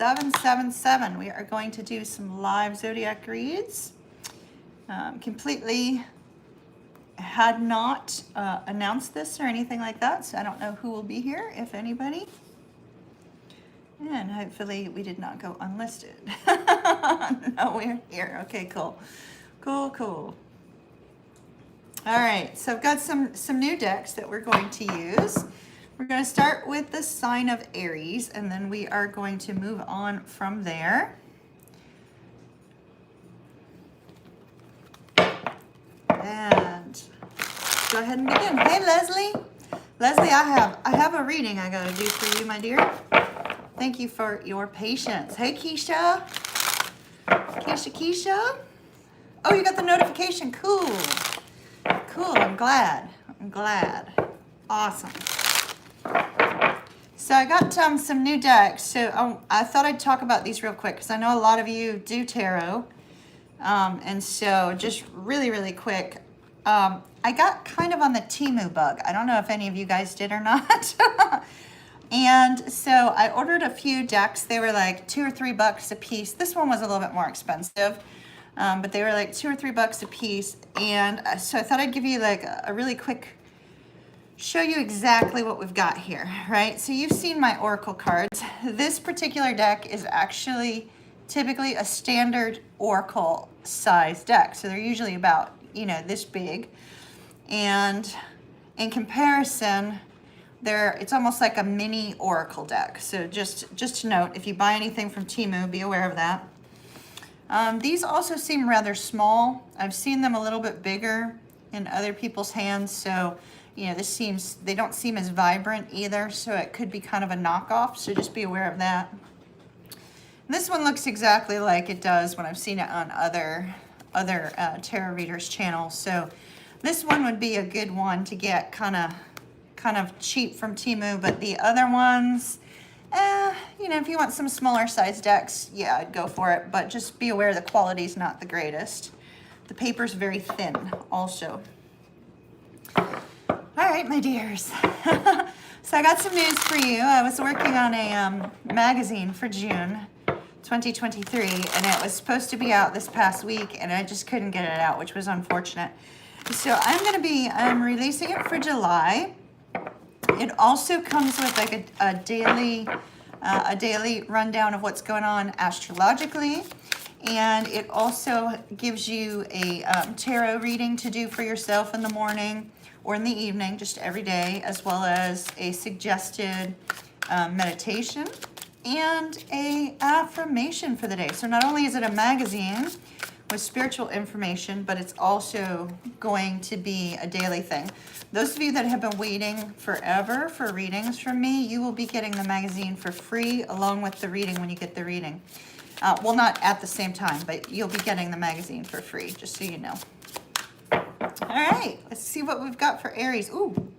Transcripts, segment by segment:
777. We are going to do some live Zodiac reads. Completely had not announced this or anything like that, so I don't know who will be here, if anybody. And hopefully we did not go unlisted. No, we're here. Okay, cool. Cool, cool. All right, so I've got some new decks that we're going to use. We're going to start with the sign of Aries, and then we are going to move on from there. And go ahead and begin. Hey, Leslie. Leslie, I have a reading I got to do for you, my dear. Thank you for your patience. Hey, Keisha. Keisha. Oh, you got the notification. Cool. Cool. I'm glad. Awesome. So I got some new decks. So I thought I'd talk about these real quick because I know a lot of you do tarot. And so just really quick, I got kind of on the Temu bug. I don't know if any of you guys did or not. And so I ordered a few decks. They were like $2 or $3 a piece. This one was a little bit more expensive, but they were like $2 or $3 a piece. And so I thought I'd give you like a really quick, show you exactly what we've got here, right? So you've seen my Oracle cards. This particular deck is actually typically a standard Oracle size deck. So they're usually about, this big. And in comparison, it's almost like a mini Oracle deck. So just to note, if you buy anything from Temu, be aware of that. These also seem rather small. I've seen them a little bit bigger in other people's hands. So, they don't seem as vibrant either. So it could be kind of a knockoff. So just be aware of that. This one looks exactly like it does when I've seen it on other tarot readers' channels. So this one would be a good one to get kind of cheap from Temu, but the other ones, if you want some smaller size decks, yeah, I'd go for it, but just be aware the quality's not the greatest. The paper's very thin also. All right, my dears. So I got some news for you. I was working on a magazine for June 2023, and it was supposed to be out this past week, and I just couldn't get it out, which was unfortunate. So I'm releasing it for July. It also comes with like a daily rundown of what's going on astrologically, and it also gives you a tarot reading to do for yourself in the morning or in the evening, just every day, as well as a suggested meditation and a affirmation for the day. So not only is it a magazine with spiritual information, but it's also going to be a daily thing. Those of you that have been waiting forever for readings from me, you will be getting the magazine for free along with the reading when you get the reading. Well, not at the same time, but you'll be getting the magazine for free, just so you know. All right, let's see what we've got for Aries. Ooh.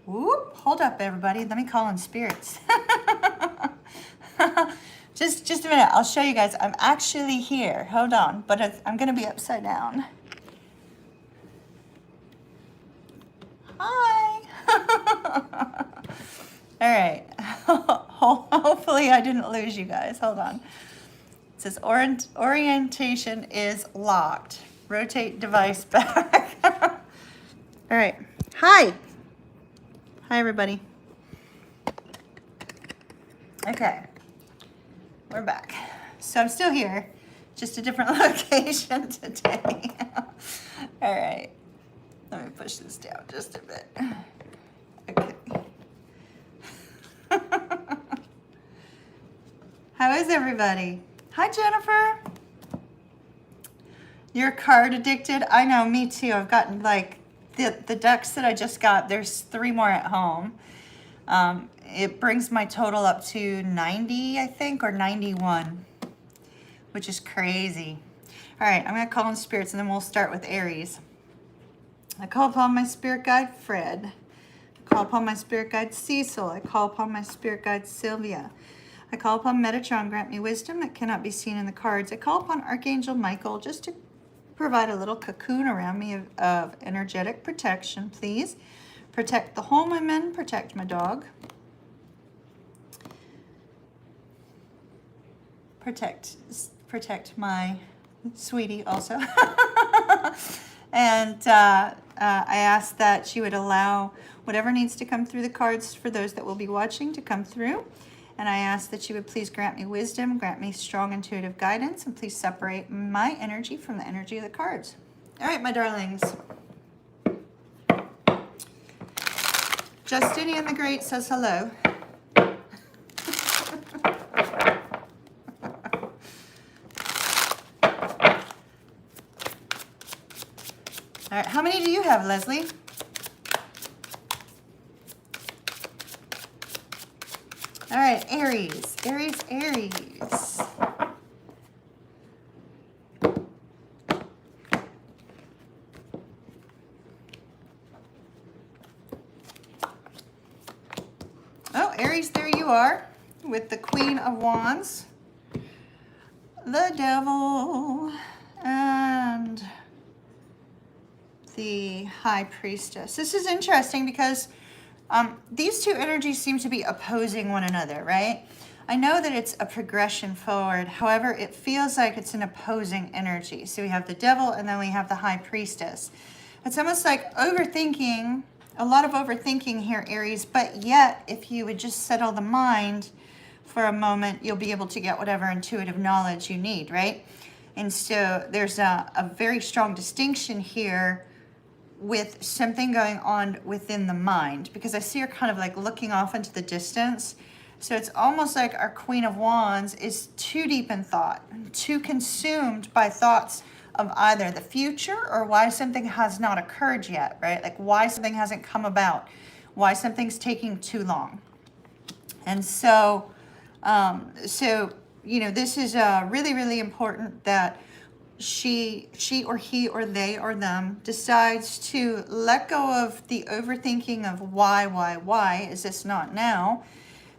Whoop, hold up, everybody. Let me call in spirits. Just a minute. I'll show you guys. I'm actually here. Hold on. But I'm going to be upside down. Hi. All right. Hopefully I didn't lose you guys. Hold on. It says orientation is locked. Rotate device back. All right. Hi. Hi, everybody. Okay. We're back. So I'm still here, just a different location today. All right. Let me push this down just a bit. Okay. How is everybody? Hi, Jennifer. You're card addicted? I know, me too. I've gotten like the decks that I just got, there's 3 more at home. It brings my total up to 90, I think, or 91, which is crazy. All right, I'm going to call in spirits, and then we'll start with Aries. I call upon my spirit guide, Fred. I call upon my spirit guide, Cecil. I call upon my spirit guide, Sylvia. I call upon Metatron, grant me wisdom that cannot be seen in the cards. I call upon Archangel Michael just to provide a little cocoon around me of energetic protection, please. Protect the home I'm in, protect my dog. protect my sweetie also. And I asked that she would allow whatever needs to come through the cards for those that will be watching to come through. And I asked that she would please grant me wisdom, grant me strong intuitive guidance, and please separate my energy from the energy of the cards. All right, my darlings. Justinian the Great says hello. All right, how many do you have, Leslie? All right, Aries, Aries, Aries. Oh, Aries, there you are with the Queen of Wands, the Devil, and the High Priestess. This is interesting because these two energies seem to be opposing one another, right? I know that it's a progression forward. However, it feels like it's an opposing energy. So we have the Devil and then we have the High Priestess. It's almost like overthinking, a lot of overthinking here, Aries, but yet if you would just settle the mind for a moment, you'll be able to get whatever intuitive knowledge you need, right? And so there's a very strong distinction here with something going on within the mind, because I see her kind of like looking off into the distance. So it's almost like our Queen of Wands is too deep in thought, too consumed by thoughts of either the future or why something has not occurred yet, right? Like why something hasn't come about, why something's taking too long. And so, you know, this is really, really important that she or he or they or them decides to let go of the overthinking of why is this not now?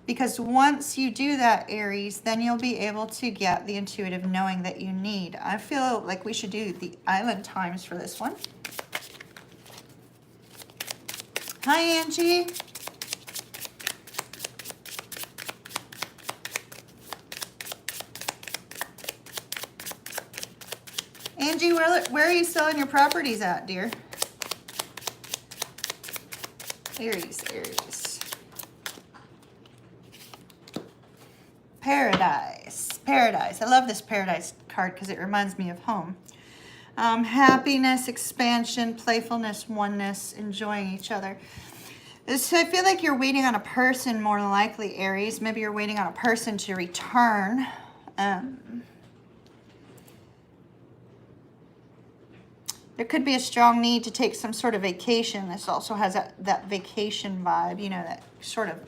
Because once you do that, Aries, then you'll be able to get the intuitive knowing that you need. I feel like we should do the island times for this one. Hi, Angie. Angie, where are you selling your properties at, dear? Aries, Aries. Paradise, Paradise. I love this Paradise card because it reminds me of home. Happiness, expansion, playfulness, oneness, enjoying each other. So I feel like you're waiting on a person more than likely, Aries. Maybe you're waiting on a person to return. There could be a strong need to take some sort of vacation. This also has that vacation vibe, you know, that sort of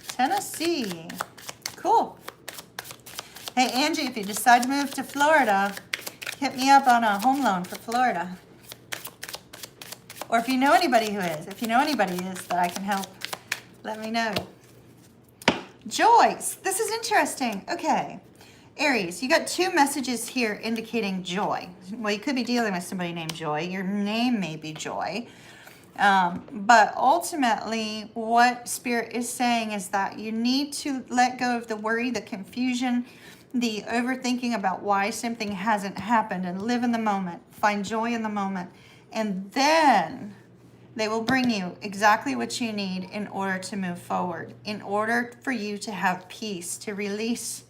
Tennessee. Cool. Hey, Angie, if you decide to move to Florida, hit me up on a home loan for Florida. Or if you know anybody who is, that I can help, let me know. Joyce, this is interesting. Okay, Aries, you got two messages here indicating joy. Well, you could be dealing with somebody named Joy. Your name may be Joy. But ultimately, what Spirit is saying is that you need to let go of the worry, the confusion, the overthinking about why something hasn't happened, and live in the moment. Find joy in the moment. And then they will bring you exactly what you need in order to move forward, in order for you to have peace, to release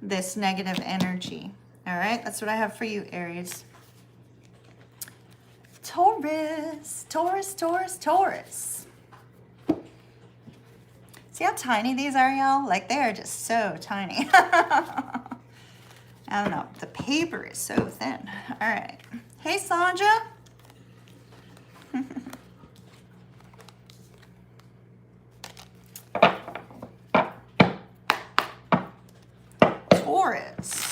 this negative energy. All right, that's what I have for you, Aries. Taurus, Taurus, Taurus, Taurus. See how tiny these are, y'all? Like, they are just so tiny. I don't know. The paper is so thin. All right. Hey, Sandra. Taurus.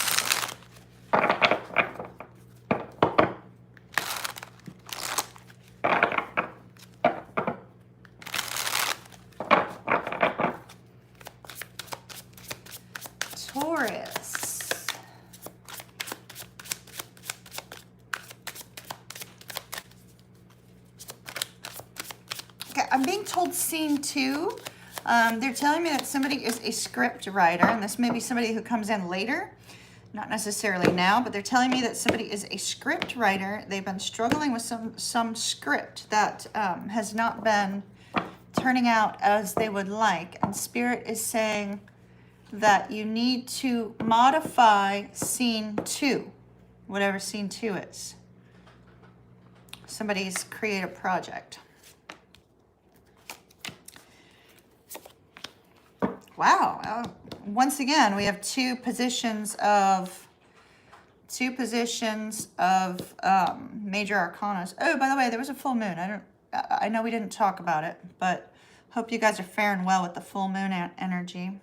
Taurus. Okay, I'm being told scene 2. They're telling me that somebody is a script writer, and this may be somebody who comes in later, not necessarily now, but they're telling me that somebody is a script writer. They've been struggling with some script that has not been turning out as they would like, and Spirit is saying that you need to modify scene 2, whatever scene 2 is. Somebody's creative project. Wow. Once again, we have two positions of major arcanas. Oh, by the way, there was a full moon. I know we didn't talk about it, but hope you guys are faring well with the full moon energy.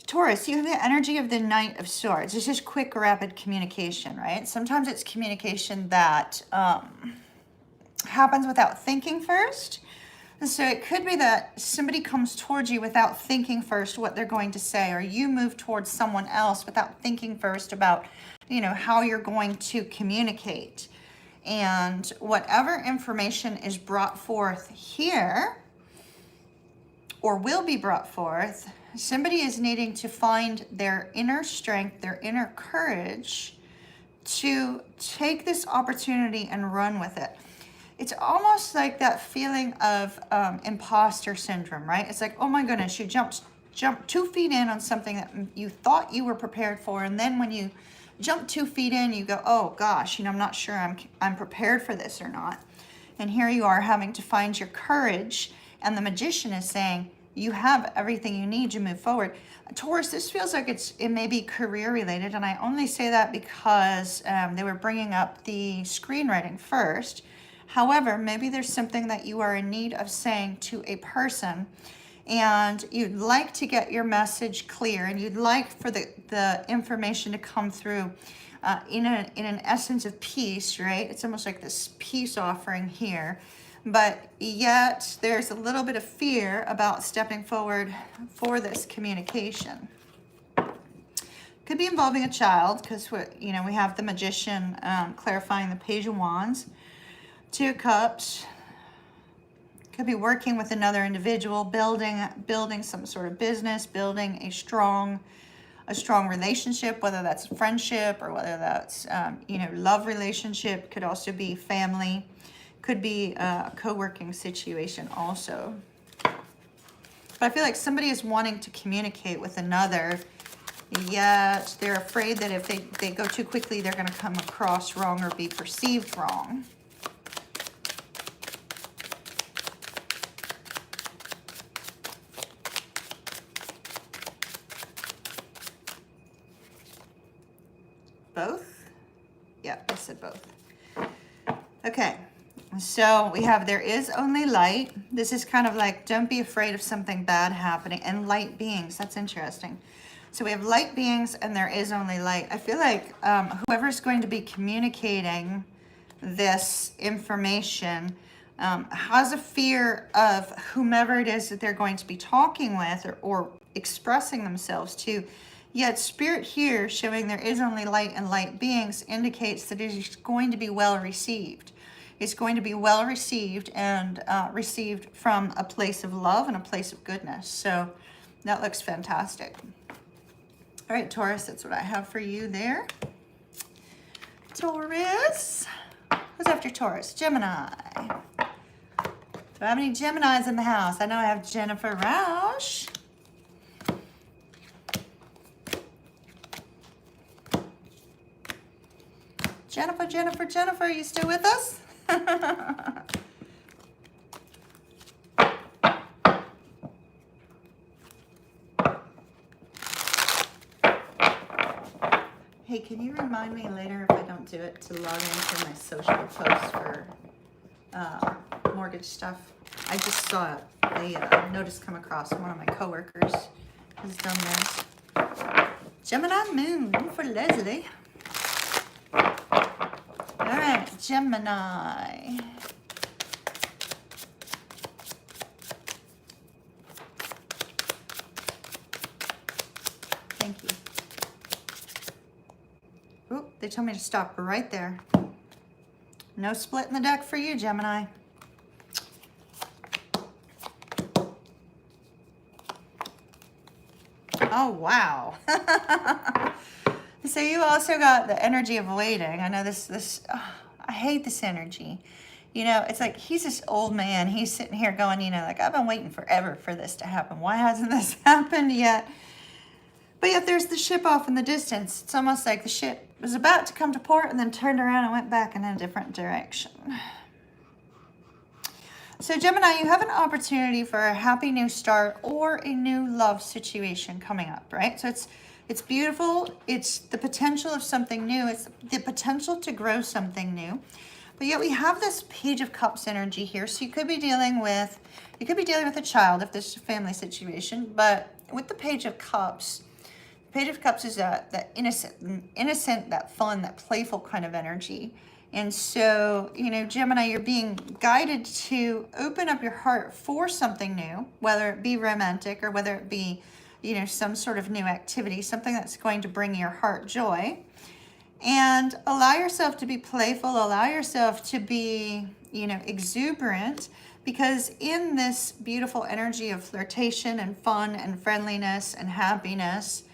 Taurus, you have the energy of the Knight of Swords. It's just quick, rapid communication, right? Sometimes it's communication that happens without thinking first. And so it could be that somebody comes towards you without thinking first what they're going to say, or you move towards someone else without thinking first about, how you're going to communicate. And whatever information is brought forth here, or will be brought forth, somebody is needing to find their inner strength, their inner courage to take this opportunity and run with it. It's almost like that feeling of imposter syndrome, right? It's like, oh my goodness, you jumped 2 feet in on something that you thought you were prepared for, and then when you jump 2 feet in, you go, oh gosh, I'm not sure I'm prepared for this or not. And here you are having to find your courage, and the Magician is saying, you have everything you need to move forward. Taurus, this feels like it may be career related, and I only say that because they were bringing up the screenwriting first. However, maybe there's something that you are in need of saying to a person, and you'd like to get your message clear, and you'd like for the information to come through in an essence of peace, right? It's almost like this peace offering here. But yet there's a little bit of fear about stepping forward for this communication. Could be involving a child, because we have the Magician clarifying the Page of Wands. 2 of Cups. Could be working with another individual, building some sort of business, building a strong relationship, whether that's friendship or whether that's love relationship. Could also be family. Could be a co-working situation also. But I feel like somebody is wanting to communicate with another, yet they're afraid that if they go too quickly, they're going to come across wrong or be perceived wrong. Both? Yeah, I said both. Okay. So we have there is only light. This is kind of like don't be afraid of something bad happening. And light beings, that's interesting. So we have light beings and there is only light. I feel like whoever's going to be communicating this information has a fear of whomever it is that they're going to be talking with or expressing themselves to. Yet Spirit here showing there is only light and light beings indicates that it is going to be well received. It's going to be well received and received from a place of love and a place of goodness. So that looks fantastic. All right, Taurus, that's what I have for you there. Taurus. Who's after Taurus? Gemini. Do I have any Geminis in the house? I know I have Jennifer Rausch. Jennifer, are you still with us? Hey, can you remind me later if I don't do it to log into my social posts for mortgage stuff? I just saw a notice come across. One of my coworkers has done this. Gemini moon for Leslie. All right, Gemini. Thank you. Oop, they told me to stop right there. No split in the deck for you, Gemini. Oh, wow. So you also got the energy of waiting. I know I hate this energy. You know, it's like he's this old man. He's sitting here going, you know, like, I've been waiting forever for this to happen. Why hasn't this happened yet? But yet there's the ship off in the distance. It's almost like the ship was about to come to port and then turned around and went back in a different direction. So Gemini, you have an opportunity for a happy new start or a new love situation coming up, right? So it's beautiful. It's the potential of something new. It's the potential to grow something new. But yet we have this Page of Cups energy here. So you could be dealing with a child if this is a family situation. But with the Page of Cups is that innocent, that fun, that playful kind of energy. And so, you know, Gemini, you're being guided to open up your heart for something new, whether it be romantic or whether it be, you know, some sort of new activity, something that's going to bring your heart joy. And allow yourself to be playful, allow yourself to be, you know, exuberant, because in this beautiful energy of flirtation and fun and friendliness and happiness,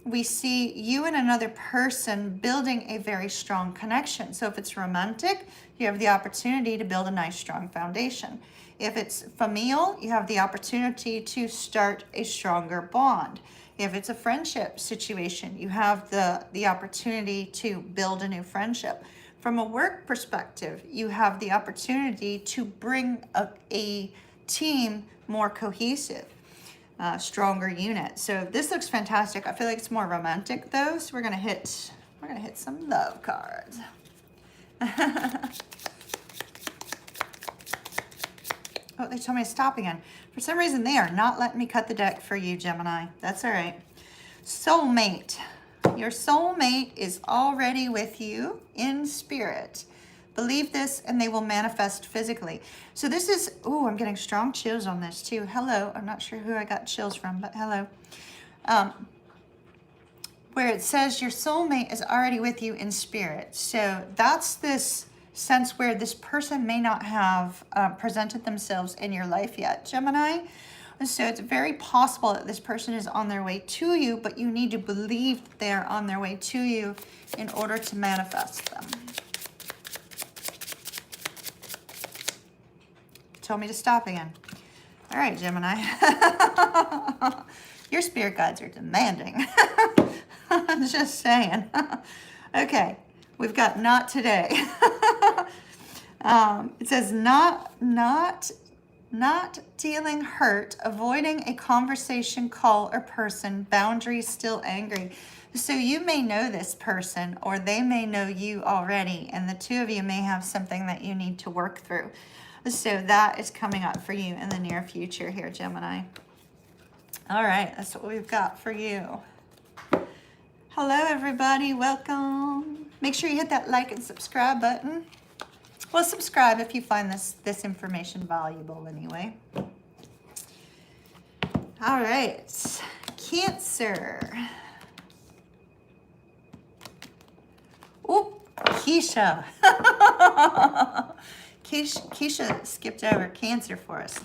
we see you and another person building a very strong connection. So if it's romantic, you have the opportunity to build a nice, strong foundation. If it's familial, you have the opportunity to start a stronger bond. If it's a friendship situation, you have the opportunity to build a new friendship. From a work perspective, you have the opportunity to bring a team more cohesive. Stronger unit. So this looks fantastic. I feel like it's more romantic though, so we're gonna hit some love cards. Oh, they told me to stop again. For some reason, they are not letting me cut the deck for you, Gemini. That's all right. Soulmate. Your soulmate is already with you in spirit. Believe this and they will manifest physically. So this is, oh, I'm getting strong chills on this too. Hello. I'm not sure who I got chills from, but hello. Where it says your soulmate is already with you in spirit. So that's this sense where this person may not have presented themselves in your life yet, Gemini. And so it's very possible that this person is on their way to you, but you need to believe that they're on their way to you in order to manifest them. Told me to stop again. All right, Gemini. Your spirit guides are demanding. I'm just saying. Okay, we've got not today. It says not dealing hurt, avoiding a conversation, call, or person, boundaries still angry. So you may know this person or they may know you already, and the two of you may have something that you need to work through. So that is coming up for you in the near future here, Gemini. All right, that's what we've got for you. Hello, everybody. Welcome. Make sure you hit that like and subscribe button. Well, subscribe if you find this information valuable anyway. All right, Cancer. Oh, Keisha. Keisha skipped over Cancer for us.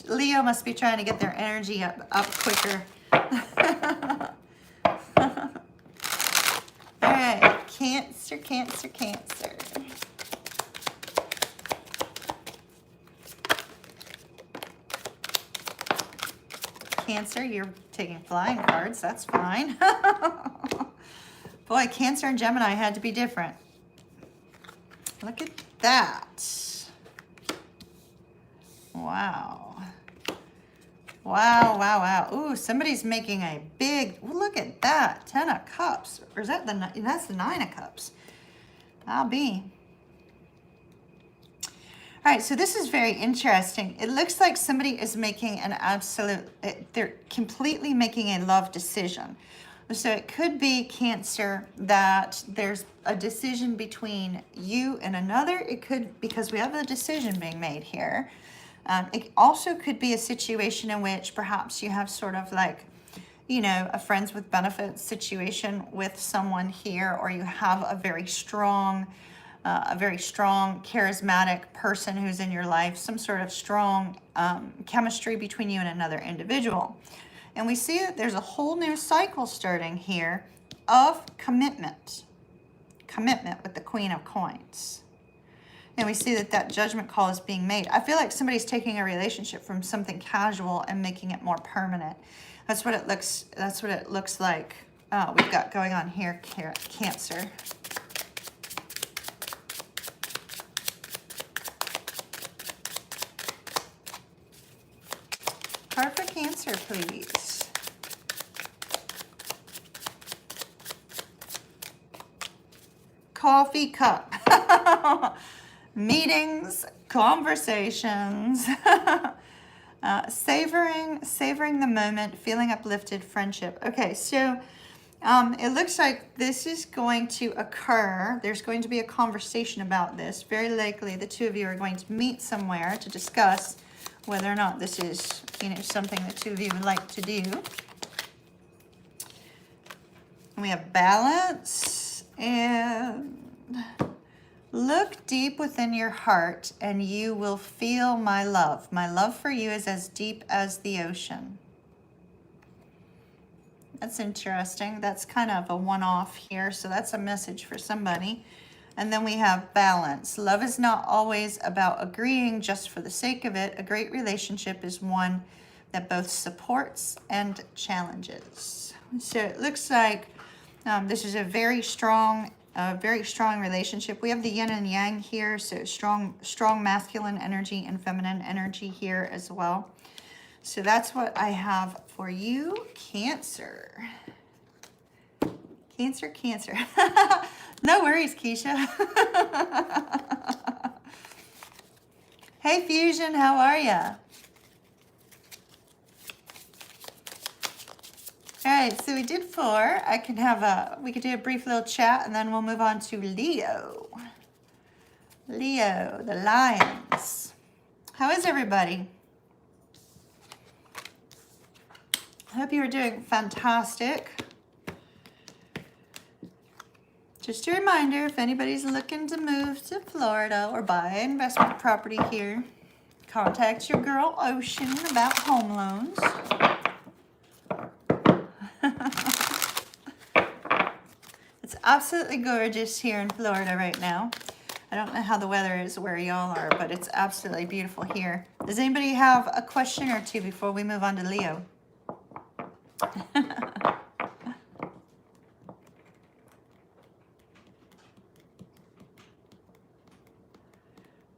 Leo must be trying to get their energy up quicker. All right, Cancer. Cancer, you're taking flying cards. That's fine. Boy, Cancer and Gemini had to be different. Look at that. Wow. Wow. Ooh, somebody's making a big, look at that. 10 of Cups. Or is that that's the 9 of Cups. I'll be. All right, so this is very interesting. It looks like somebody is making an they're completely making a love decision. So it could be, Cancer, that there's a decision between you and another. It could, because we have a decision being made here. It also could be a situation in which perhaps you have sort of like you know, a friends with benefits situation with someone here, or you have a very strong, charismatic person who's in your life, some sort of strong chemistry between you and another individual. And we see that there's a whole new cycle starting here of commitment with the Queen of Coins. And we see that that judgment call is being made. I feel like somebody's taking a relationship from something casual and making it more permanent. That's what it looks like. We've got going on here, Cancer. Card for Cancer, please. Coffee cup. Meetings, conversations, savoring the moment, feeling uplifted, friendship. Okay, so it looks like this is going to occur. There's going to be a conversation about this. Very likely the two of you are going to meet somewhere to discuss whether or not this is, you know, something the two of you would like to do. And we have balance and look deep within your heart and you will feel my love. My love for you is as deep as the ocean. That's interesting. That's kind of a one-off here, so that's a message for somebody. And then we have balance. Love is not always about agreeing just for the sake of it. A great relationship is one that both supports and challenges. So it looks like this is a very strong relationship. We have the yin and yang here, so strong masculine energy and feminine energy here as well. So that's what I have for you, Cancer. Cancer. No worries, Keisha. Hey, Fusion, how are ya? All right, so we did 4. We could do a brief little chat and then we'll move on to Leo. Leo, the Lions. How is everybody? I hope you are doing fantastic. Just a reminder, if anybody's looking to move to Florida or buy an investment property here, contact your girl Ocean about home loans. It's absolutely gorgeous here in Florida right now. I don't know how the weather is where y'all are, but it's absolutely beautiful here. Does anybody have a question or two before we move on to Leo?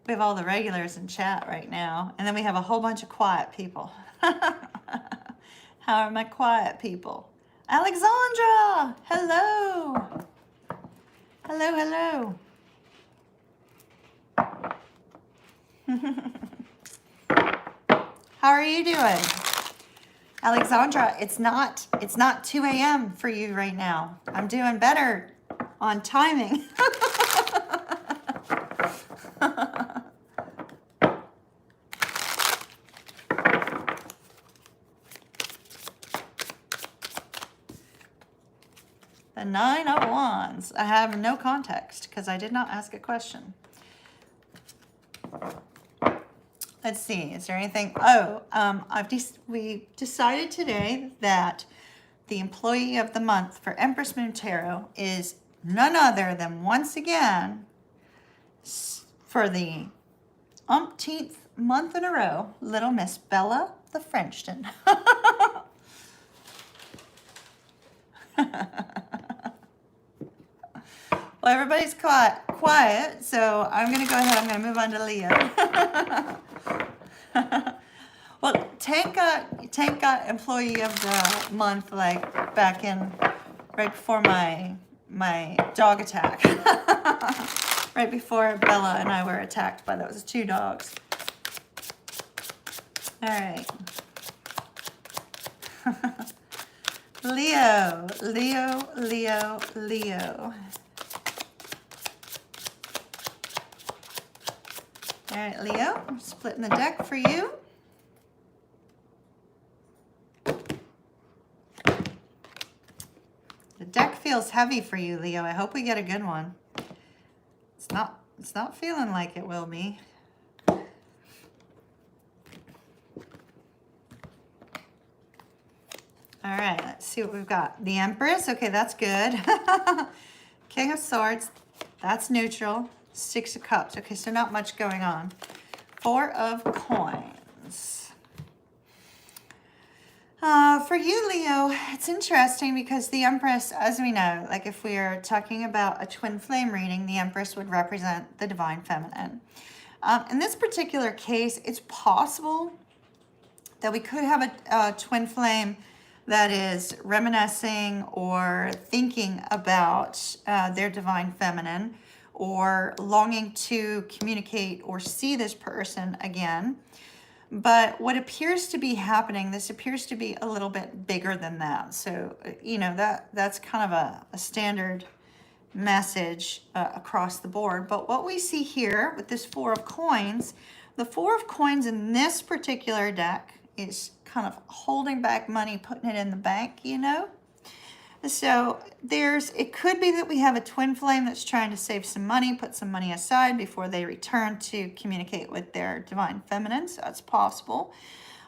We have all the regulars in chat right now, and then we have a whole bunch of quiet people. How are my quiet people? Alexandra, hello. Hello. How are you doing? Alexandra, it's not 2 a.m. for you right now. I'm doing better on timing. The 9 of Wands. I have no context because I did not ask a question. Let's see. Is there anything? We decided today that the employee of the month for Empress Moon Tarot is none other than, once again, for the umpteenth month in a row, Little Miss Bella the Frenchton. Well, everybody's quiet, so I'm going to go ahead. I'm going to move on to Leo. Well, Tank got employee of the month like back in right before my dog attack. Right before Bella and I were attacked by those 2 dogs. All right. Leo. All right, Leo, I'm splitting the deck for you. The deck feels heavy for you, Leo. I hope we get a good one. It's not feeling like it will be. All right, let's see what we've got. The Empress, okay, that's good. King of Swords, that's neutral. Six of Cups, okay, so not much going on. Four of Coins. For you, Leo, it's interesting because the Empress, as we know, like if we are talking about a twin flame reading, the Empress would represent the divine feminine. In this particular case, it's possible that we could have a twin flame that is reminiscing or thinking about their divine feminine or longing to communicate or see this person again. But what appears to be happening, this appears to be a little bit bigger than that. So, you know, that's kind of a standard message across the board. But what we see here with this Four of Coins, the Four of Coins in this particular deck is kind of holding back money, putting it in the bank, you know? So it could be that we have a twin flame that's trying to save some money, put some money aside before they return to communicate with their divine feminine. So that's possible.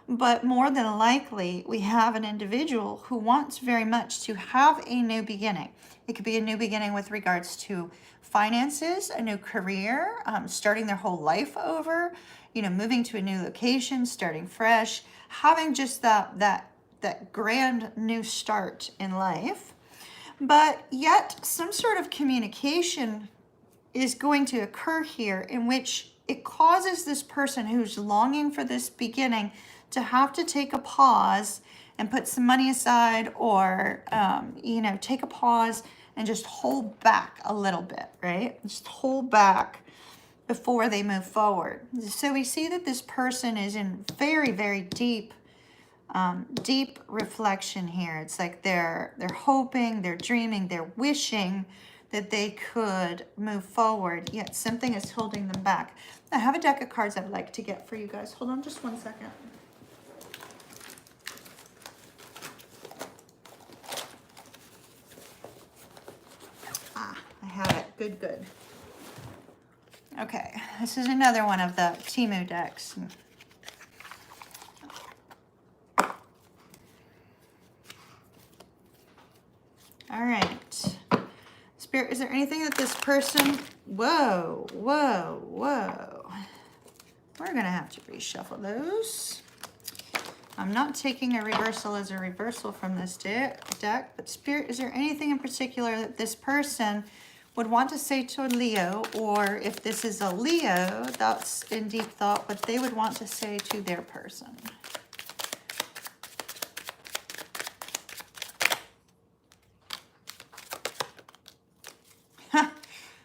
But more than likely, we have an individual who wants very much to have a new beginning. It could be a new beginning with regards to finances, a new career, starting their whole life over, you know, moving to a new location, starting fresh, having just that grand new start in life. But yet some sort of communication is going to occur here in which it causes this person who's longing for this beginning to have to take a pause and put some money aside, or you know, take a pause and just hold back a little bit, right? Just hold back before they move forward. So we see that this person is in very, very deep reflection here. It's like they're hoping, they're dreaming, they're wishing that they could move forward, yet something is holding them back. I have a deck of cards I'd like to get for you guys. Hold on just one second. I have it. Good. Okay, this is another one of the Timu decks. All right. Spirit, is there anything that this person... Whoa. We're going to have to reshuffle those. I'm not taking a reversal as a reversal from this deck, but Spirit, is there anything in particular that this person would want to say to a Leo, or if this is a Leo that's in deep thought, what they would want to say to their person?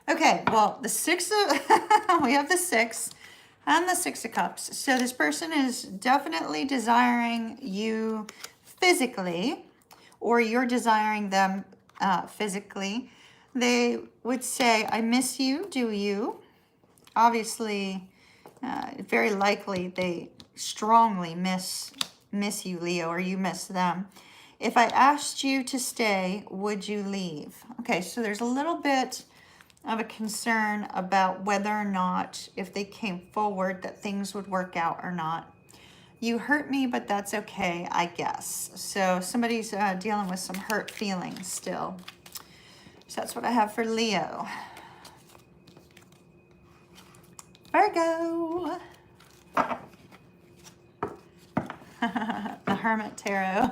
Okay, well, the Six of, we have the Six and the Six of Cups. So this person is definitely desiring you physically, or you're desiring them physically. They would say, I miss you, do you? Obviously, very likely they strongly miss you, Leo, or you miss them. If I asked you to stay, would you leave? Okay, so there's a little bit of a concern about whether or not, if they came forward, that things would work out or not. You hurt me, but that's okay, I guess. So somebody's dealing with some hurt feelings still. So that's what I have for Leo. Virgo. The Hermit Tarot.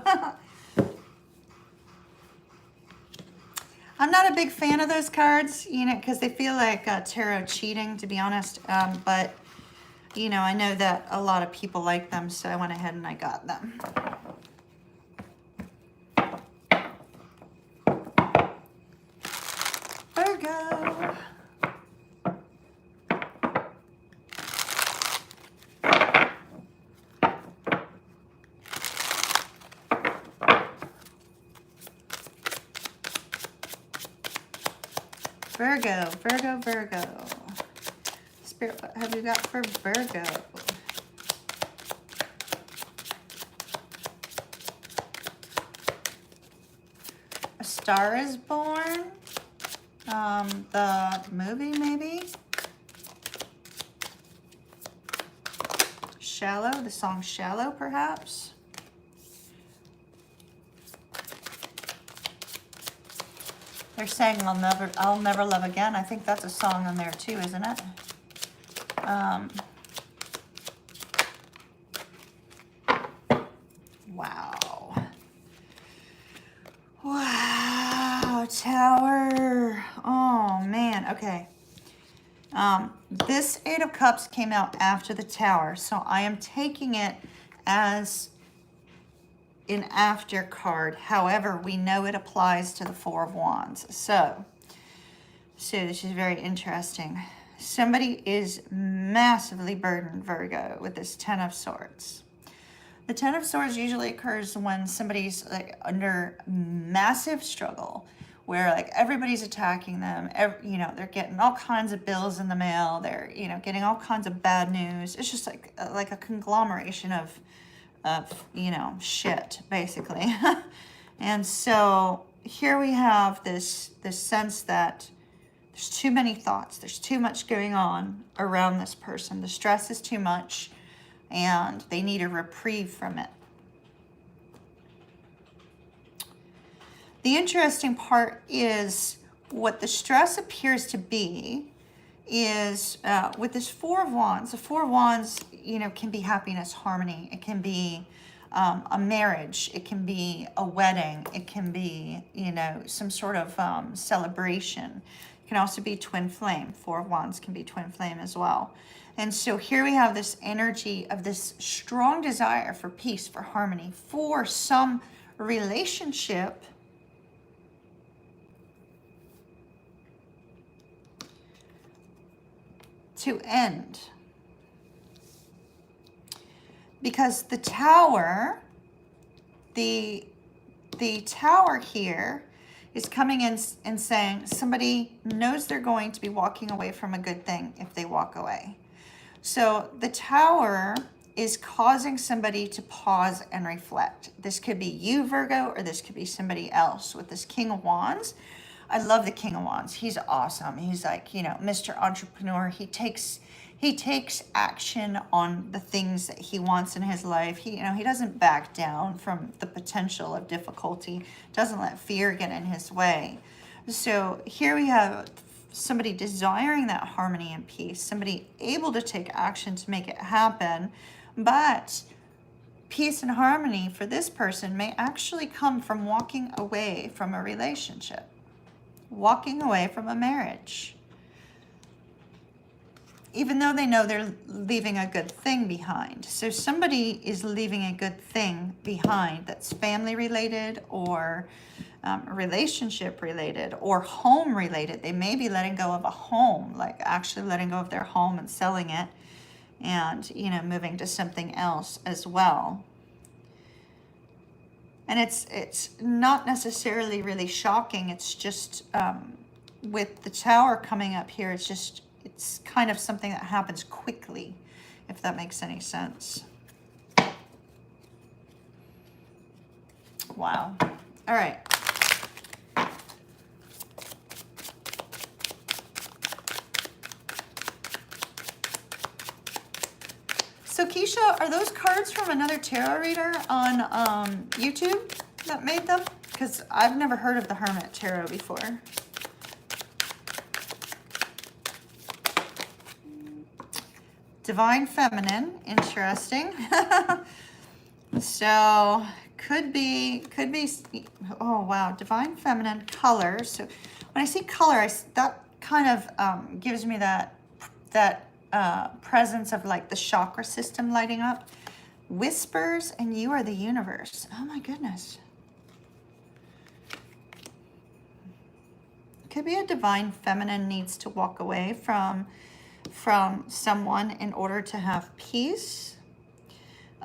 I'm not a big fan of those cards, you know, because they feel like tarot cheating, to be honest. But, you know, I know that a lot of people like them, so I went ahead and I got them. Virgo. Virgo. Spirit, what have you got for Virgo? Star is Born, the movie maybe. Shallow, the song Shallow perhaps. They're saying I'll never love again. I think that's a song on there too, isn't it? Wow. Wow, Tower. Oh man, okay. This Eight of Cups came out after the Tower, so I am taking it as an after card. However, we know it applies to the Four of Wands. So this is very interesting. Somebody is massively burdened, Virgo, with this Ten of Swords. The Ten of Swords usually occurs when somebody's like under massive struggle, where like everybody's attacking them. They're getting all kinds of bills in the mail. They're, getting all kinds of bad news. It's just like a conglomeration of shit, basically. And so here we have this sense that there's too many thoughts. There's too much going on around this person. The stress is too much, and they need a reprieve from it. The interesting part is what the stress appears to be is with this Four of Wands. The Four of Wands, can be happiness, harmony. It can be a marriage. It can be a wedding. It can be, some sort of celebration. It can also be twin flame. Four of Wands can be twin flame as well. And so here we have this energy of this strong desire for peace, for harmony, for some relationship to end. Because the Tower, the Tower here is coming in and saying somebody knows they're going to be walking away from a good thing if they walk away. So the Tower is causing somebody to pause and reflect. This could be you, Virgo, or this could be somebody else. With this King of Wands, I love the King of Wands. He's awesome. He's like, Mr. Entrepreneur. He takes action on the things that he wants in his life. He doesn't back down from the potential of difficulty. Doesn't let fear get in his way. So here we have somebody desiring that harmony and peace, somebody able to take action to make it happen. But peace and harmony for this person may actually come from walking away from a relationship, walking away from a marriage, even though they know they're leaving a good thing behind. So somebody is leaving a good thing behind that's family related or relationship related or home related. They may be letting go of a home, like actually letting go of their home and selling it and, moving to something else as well. And it's not necessarily really shocking. It's just with the Tower coming up here, it's kind of something that happens quickly, if that makes any sense. Wow. All right. So Keisha, are those cards from another tarot reader on YouTube that made them? Because I've never heard of the Hermit Tarot before. Divine Feminine, interesting. So could be, oh wow, Divine Feminine color. So when I see color, that kind of gives me that presence of like the chakra system lighting up. Whispers and you are the universe. Oh my goodness. Could be a Divine Feminine needs to walk away from someone in order to have peace.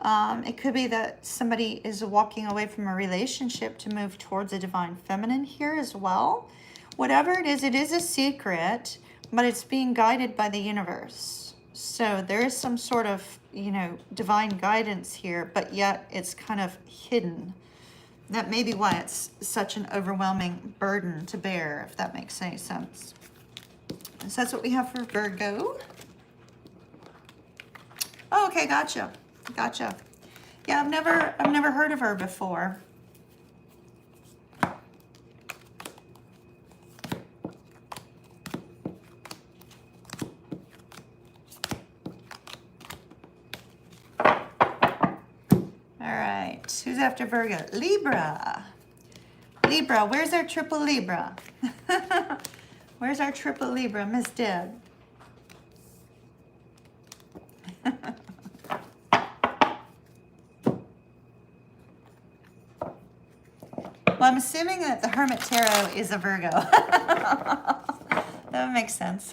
It could be that somebody is walking away from a relationship to move towards a Divine Feminine here as well. Whatever it is a secret, but it's being guided by the universe. So there is some sort of, divine guidance here, but yet it's kind of hidden. That may be why it's such an overwhelming burden to bear, if that makes any sense. So that's what we have for Virgo. Oh, okay, gotcha. Gotcha. Yeah, I've never heard of her before. Who's after Virgo? Libra. Libra, where's our triple Libra? Where's our triple Libra, Miss Deb? Well, I'm assuming that the Hermit Tarot is a Virgo. That makes sense.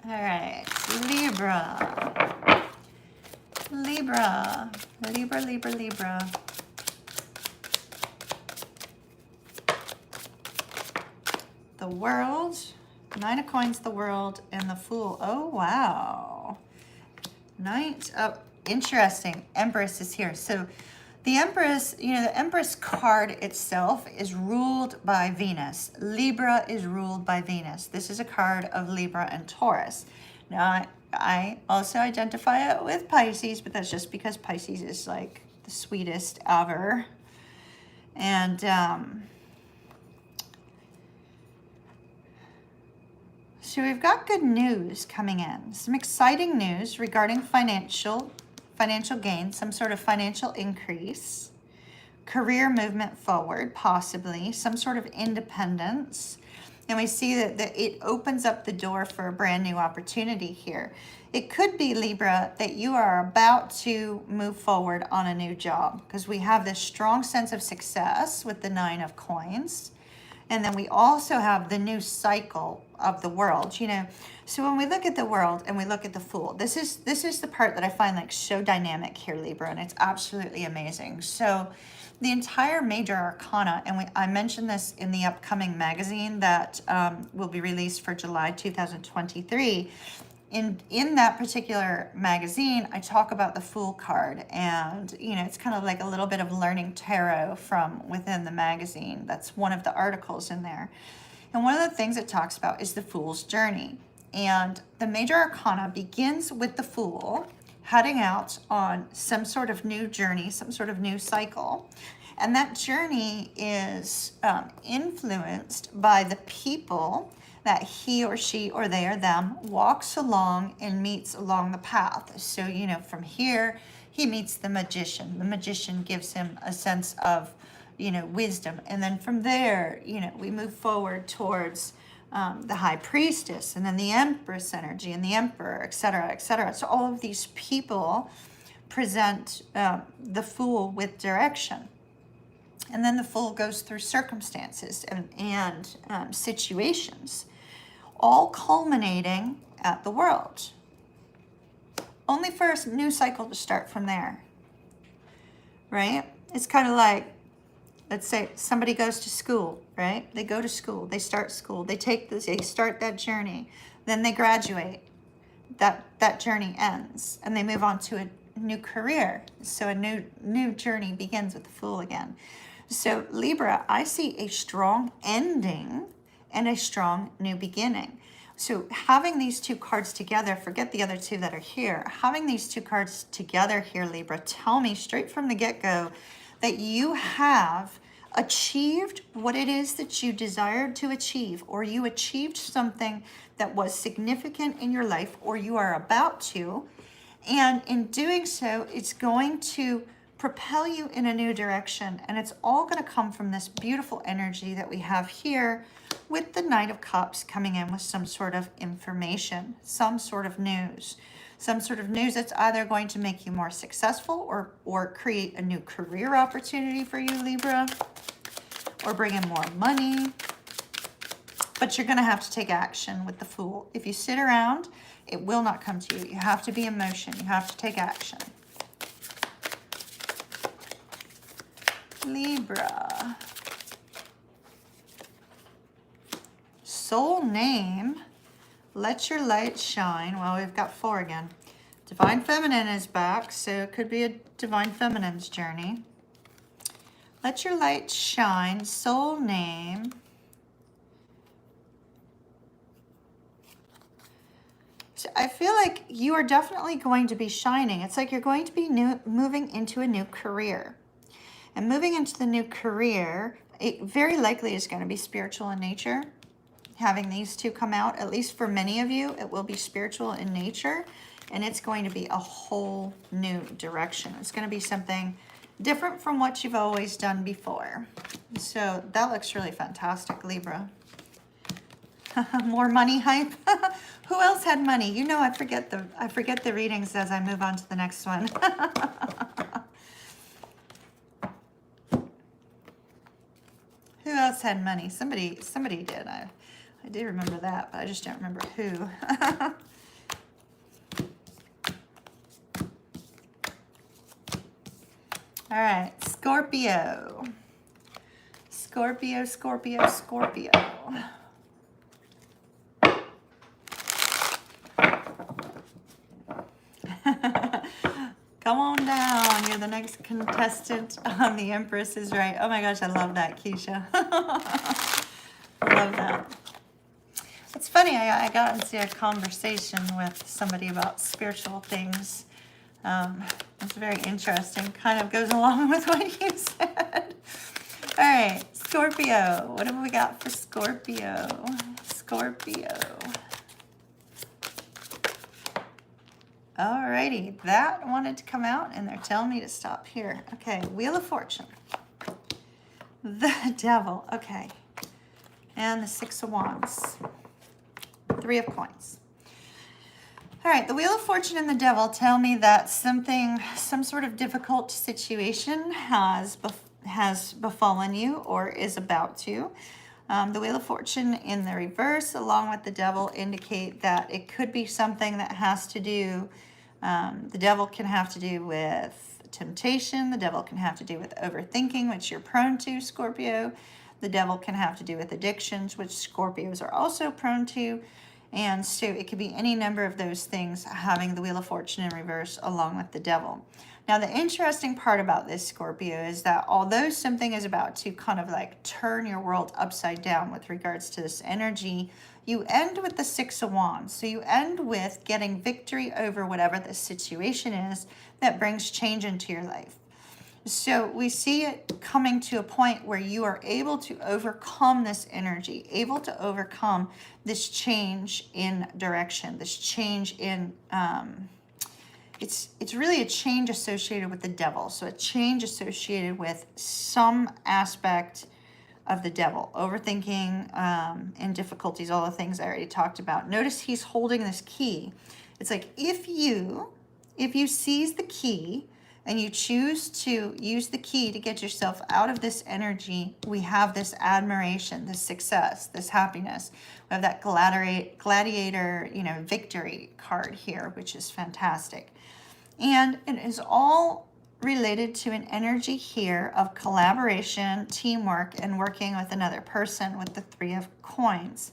All right, Libra. Libra. Libra, Libra, Libra. The World. Nine of Coins, the World, and the Fool. Oh, wow. Knight of... Interesting. Empress is here. So the Empress, you know, the Empress card itself is ruled by Venus. Libra is ruled by Venus. This is a card of Libra and Taurus. Now, I also identify it with Pisces, but that's just because Pisces is like the sweetest ever. And so we've got good news coming in. Some exciting news regarding financial gain, some sort of financial increase, career movement forward, possibly, some sort of independence. And we see that it opens up the door for a brand new opportunity here. It could be, Libra, that you are about to move forward on a new job, because we have this strong sense of success with the Nine of Coins. And then we also have the new cycle of the World, you know. So when we look at the World and we look at the Fool, this is the part that I find like so dynamic here, Libra, and it's absolutely amazing. So the entire major arcana, and I mentioned this in the upcoming magazine that will be released for July 2023. In that particular magazine, I talk about the Fool card, and you know, it's kind of like a little bit of learning tarot from within the magazine. That's one of the articles in there. And one of the things it talks about is the Fool's journey. And the major arcana begins with the Fool heading out on some sort of new journey, some sort of new cycle. And that journey is influenced by the people that he or she or they or them walks along and meets along the path. So, you know, from here, he meets the magician. The magician gives him a sense of, you know, wisdom. And then from there, you know, we move forward towards the high priestess, and then the empress energy, and the emperor, etc., etc. So all of these people present the Fool with direction. And then the Fool goes through circumstances and situations, all culminating at the World. Only for a new cycle to start from there, right? It's kind of like, let's say somebody goes to school, right? They go to school, they start school, they start that journey, then they graduate. That journey ends, and they move on to a new career. So a new journey begins with the Fool again. So Libra, I see a strong ending and a strong new beginning. So having these two cards together, forget the other two that are here, having these two cards together here, Libra, tell me straight from the get-go that you have achieved what it is that you desired to achieve, or you achieved something that was significant in your life, or you are about to. And in doing so, it's going to propel you in a new direction, and it's all going to come from this beautiful energy that we have here with the Knight of Cups coming in with some sort of information, some sort of news that's either going to make you more successful or create a new career opportunity for you, Libra, or bring in more money. But you're going to have to take action with the Fool. If you sit around, it will not come to you. You have to be in motion. You have to take action. Libra. Soul name, let your light shine. Well, we've got 4 again. Divine Feminine is back, so it could be a Divine Feminine's journey. Let your light shine. Soul name. So I feel like you are definitely going to be shining. It's like you're going to be moving into a new career. And moving into the new career, it very likely is going to be spiritual in nature. Having these two come out, at least for many of you, it will be spiritual in nature. And it's going to be a whole new direction. It's going to be something different from what you've always done before. So that looks really fantastic, Libra. More money hype. Who else had money? You know, I forget the readings as I move on to the next one. Who else had money? Somebody did. I do remember that, but I just don't remember who. All right, Scorpio. Scorpio, Scorpio, Scorpio. Come on down. You're the next contestant on The Empress is Right. Oh my gosh, I love that, Keisha. Love that. It's funny, I got into a conversation with somebody about spiritual things. It's very interesting. Kind of goes along with what you said. All right, Scorpio. What have we got for Scorpio? Scorpio. Alrighty, that wanted to come out and they're telling me to stop here. Okay, Wheel of Fortune. The Devil, okay. And the Six of Wands. Three of Coins. All right, the Wheel of Fortune and the Devil tell me that some sort of difficult situation has befallen you or is about to. The Wheel of Fortune in the reverse, along with the Devil, indicate that it could be something that has to do, the Devil can have to do with temptation. The Devil can have to do with overthinking, which you're prone to, Scorpio. The Devil can have to do with addictions, which Scorpios are also prone to. And so it could be any number of those things having the Wheel of Fortune in reverse along with the Devil. Now, the interesting part about this, Scorpio, is that although something is about to kind of like turn your world upside down with regards to this energy, you end with the Six of Wands. So you end with getting victory over whatever the situation is that brings change into your life. So we see it coming to a point where you are able to overcome this energy, able to overcome this change in direction, this change in, it's really a change associated with the Devil. So a change associated with some aspect of the Devil, overthinking and difficulties, all the things I already talked about. Notice he's holding this key. It's like if you seize the key, and you choose to use the key to get yourself out of this energy, we have this admiration, this success, this happiness. We have that gladiator, victory card here, which is fantastic. And it is all related to an energy here of collaboration, teamwork, and working with another person with the Three of Coins,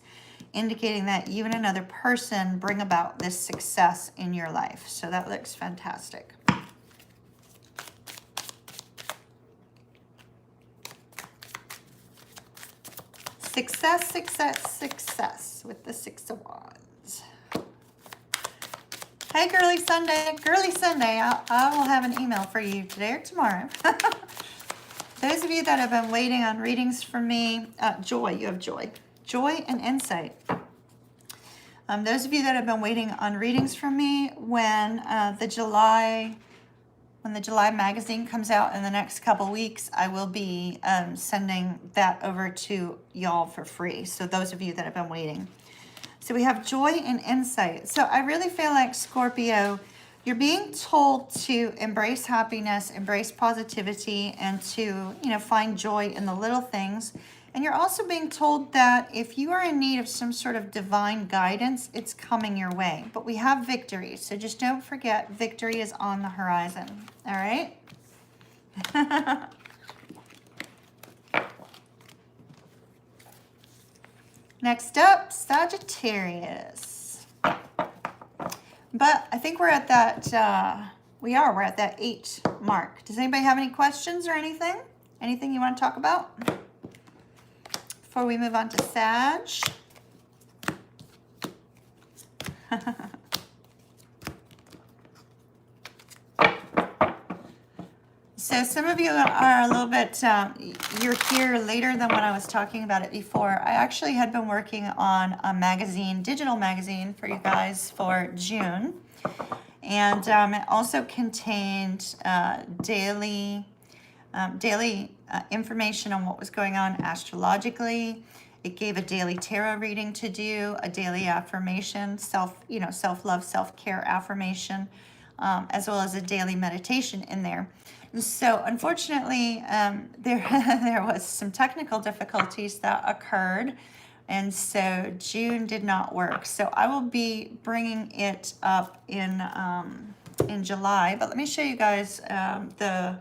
indicating that you and another person bring about this success in your life. So that looks fantastic. Success, success, success with the Six of Wands. Hey, Girly Sunday. Girly Sunday, I will have an email for you today or tomorrow. Those of you that have been waiting on readings from me, joy, you have joy. Joy and insight. Those of you that have been waiting on readings from me, when the July magazine comes out in the next couple weeks, I will be sending that over to y'all for free. So those of you that have been waiting. So we have joy and insight. So I really feel like, Scorpio, you're being told to embrace happiness, embrace positivity, and to, find joy in the little things. And you're also being told that if you are in need of some sort of divine guidance, it's coming your way. But we have victory. So just don't forget, victory is on the horizon. All right? Next up, Sagittarius. But I think we're at that, we're at that 8 mark. Does anybody have any questions or anything? Anything you want to talk about before we move on to Sag? So some of you are a little bit, you're here later than when I was talking about it before. I actually had been working on a magazine, digital magazine for you guys for June. And it also contained daily information on what was going on astrologically. It gave a daily tarot reading to do, a daily affirmation, self-love, self-care affirmation, as well as a daily meditation in there. So unfortunately, there was some technical difficulties that occurred, and so June did not work. So I will be bringing it up in July. But let me show you guys the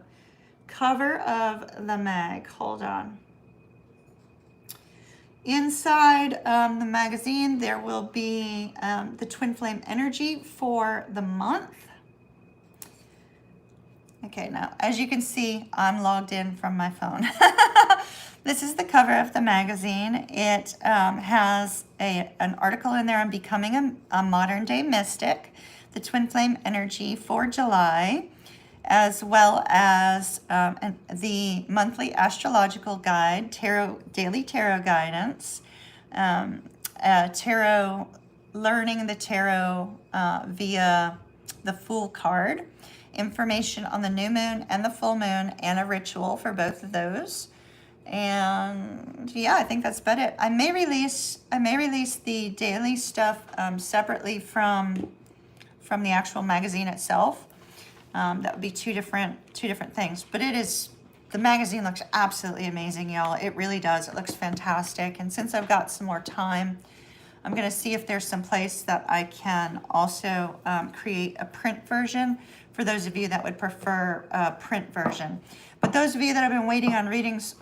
cover of the mag. Hold on. Inside the magazine, there will be the twin flame energy for the month. Okay, now, as you can see, I'm logged in from my phone. This is the cover of the magazine. It has an article in there on becoming a modern day mystic, the twin flame energy for July, as well as the monthly astrological guide, daily tarot guidance, tarot, learning the tarot via the Fool card, information on the new moon and the full moon, and a ritual for both of those. And yeah, I think that's about it. I may release the daily stuff separately from the actual magazine itself. That would be two different things. But the magazine looks absolutely amazing, y'all. It really does. It looks fantastic. And since I've got some more time, I'm going to see if there's some place that I can also create a print version for those of you that would prefer a print version. But those of you that have been waiting on readings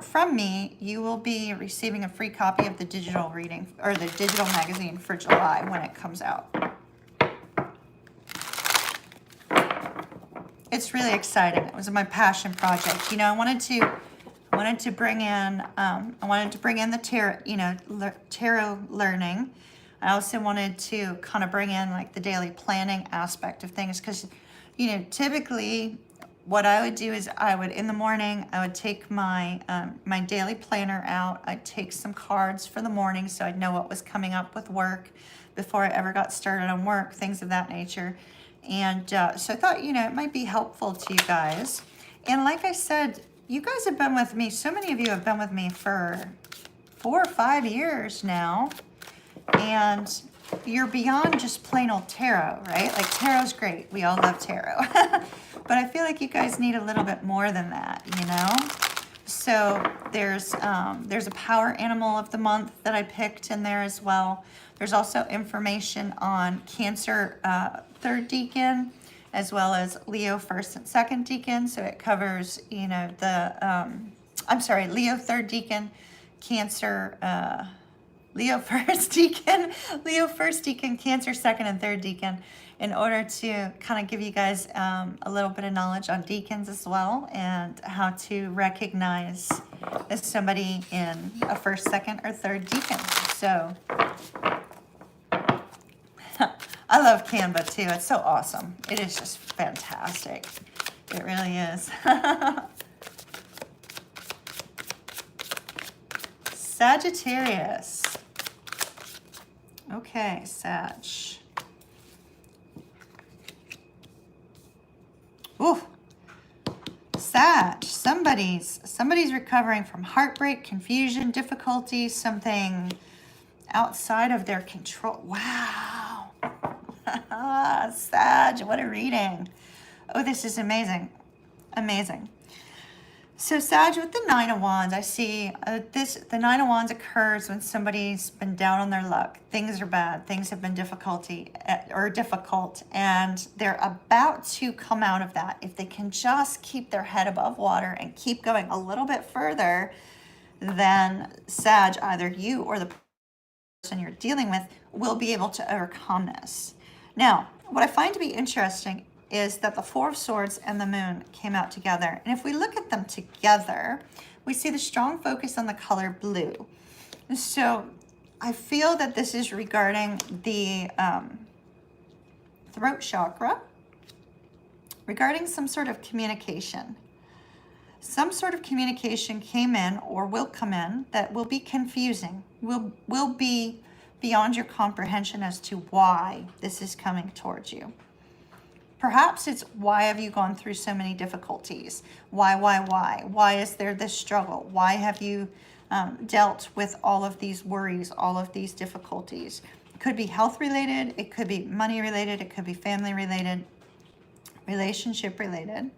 from me, you will be receiving a free copy of the digital reading or the digital magazine for July when it comes out. It's really exciting. It was my passion project. You know, I wanted to bring in the tarot learning. I also wanted to kind of bring in like the daily planning aspect of things, because typically what I would do is in the morning, I would take my my daily planner out. I'd take some cards for the morning so I'd know what was coming up with work before I ever got started on work, things of that nature. And so I thought, it might be helpful to you guys. And like I said, you guys have been with me. So many of you have been with me for 4 or 5 years now. And you're beyond just plain old tarot, right? Like tarot's great. We all love tarot. But I feel like you guys need a little bit more than that, So there's a power animal of the month that I picked in there as well. There's also information on Cancer 3rd decan, as well as Leo 1st and 2nd decan. So it covers, Leo 3rd decan, Cancer, Leo 1st decan, Cancer 2nd and 3rd decan, in order to kind of give you guys a little bit of knowledge on decans as well, and how to recognize as somebody in a 1st, 2nd, or 3rd decan. So I love Canva too. It's so awesome. It is just fantastic. It really is. Sagittarius. Okay, Sag. Ooh. Sag. Somebody's recovering from heartbreak, confusion, difficulty, something outside of their control. Wow. Sag, what a reading. Oh, this is amazing. Amazing. So Sag, with the 9 of Wands, I see the 9 of Wands occurs when somebody's been down on their luck. Things are bad. Things have been difficult, and they're about to come out of that. If they can just keep their head above water and keep going a little bit further, then Sag, either you or the person you're dealing with, will be able to overcome this. Now, what I find to be interesting is that the Four of Swords and the Moon came out together. And if we look at them together, we see the strong focus on the color blue. And so I feel that this is regarding the throat chakra, regarding some sort of communication. Some sort of communication came in or will come in that will be confusing, will be beyond your comprehension as to why this is coming towards you. Perhaps it's, why have you gone through so many difficulties? Why? Why is there this struggle? Why have you dealt with all of these worries, all of these difficulties? It could be health related, it could be money related, it could be family related, relationship related.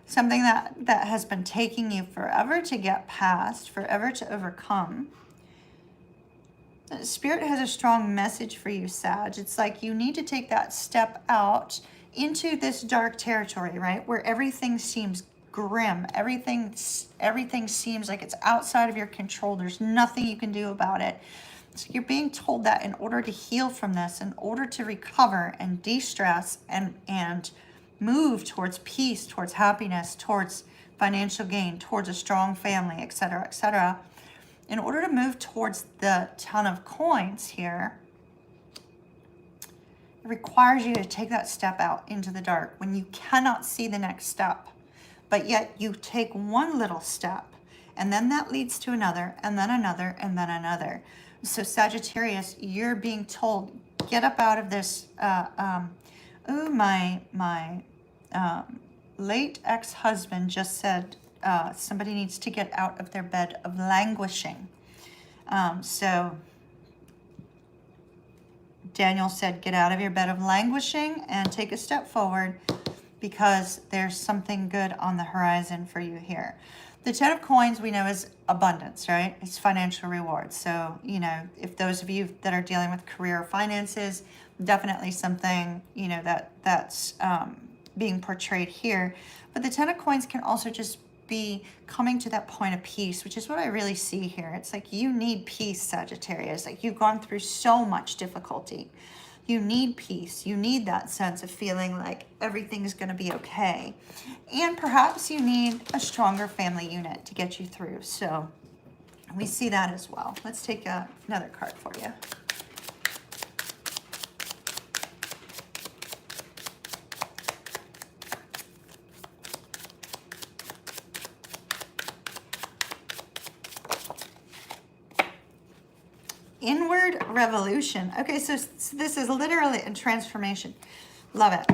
Something that has been taking you forever to get past, forever to overcome. Spirit has a strong message for you, Sag. It's like you need to take that step out into this dark territory, right? Where everything seems grim. Everything seems like it's outside of your control. There's nothing you can do about it. So you're being told that in order to heal from this, in order to recover and de-stress and move towards peace, towards happiness, towards financial gain, towards a strong family, etc., etc., in order to move towards the Ten of Coins here, it requires you to take that step out into the dark when you cannot see the next step. But yet you take one little step, and then that leads to another, and then another, and then another. So Sagittarius, you're being told, get up out of this. My late ex-husband just said somebody needs to get out of their bed of languishing. So Daniel said, get out of your bed of languishing and take a step forward, because there's something good on the horizon for you here. The Ten of Coins we know is abundance, right? It's financial rewards. So, you know, if those of you that are dealing with career or finances, definitely something, you know, that's being portrayed here. But the Ten of Coins can also just be coming to that point of peace, which is what I really see here. It's like you need peace, Sagittarius. Like you've gone through so much difficulty. You need peace. You need that sense of feeling like everything's going to be okay. And perhaps you need a stronger family unit to get you through. So we see that as well. Let's take another card for you. Inward revolution. Okay, so this is literally a transformation. Love it.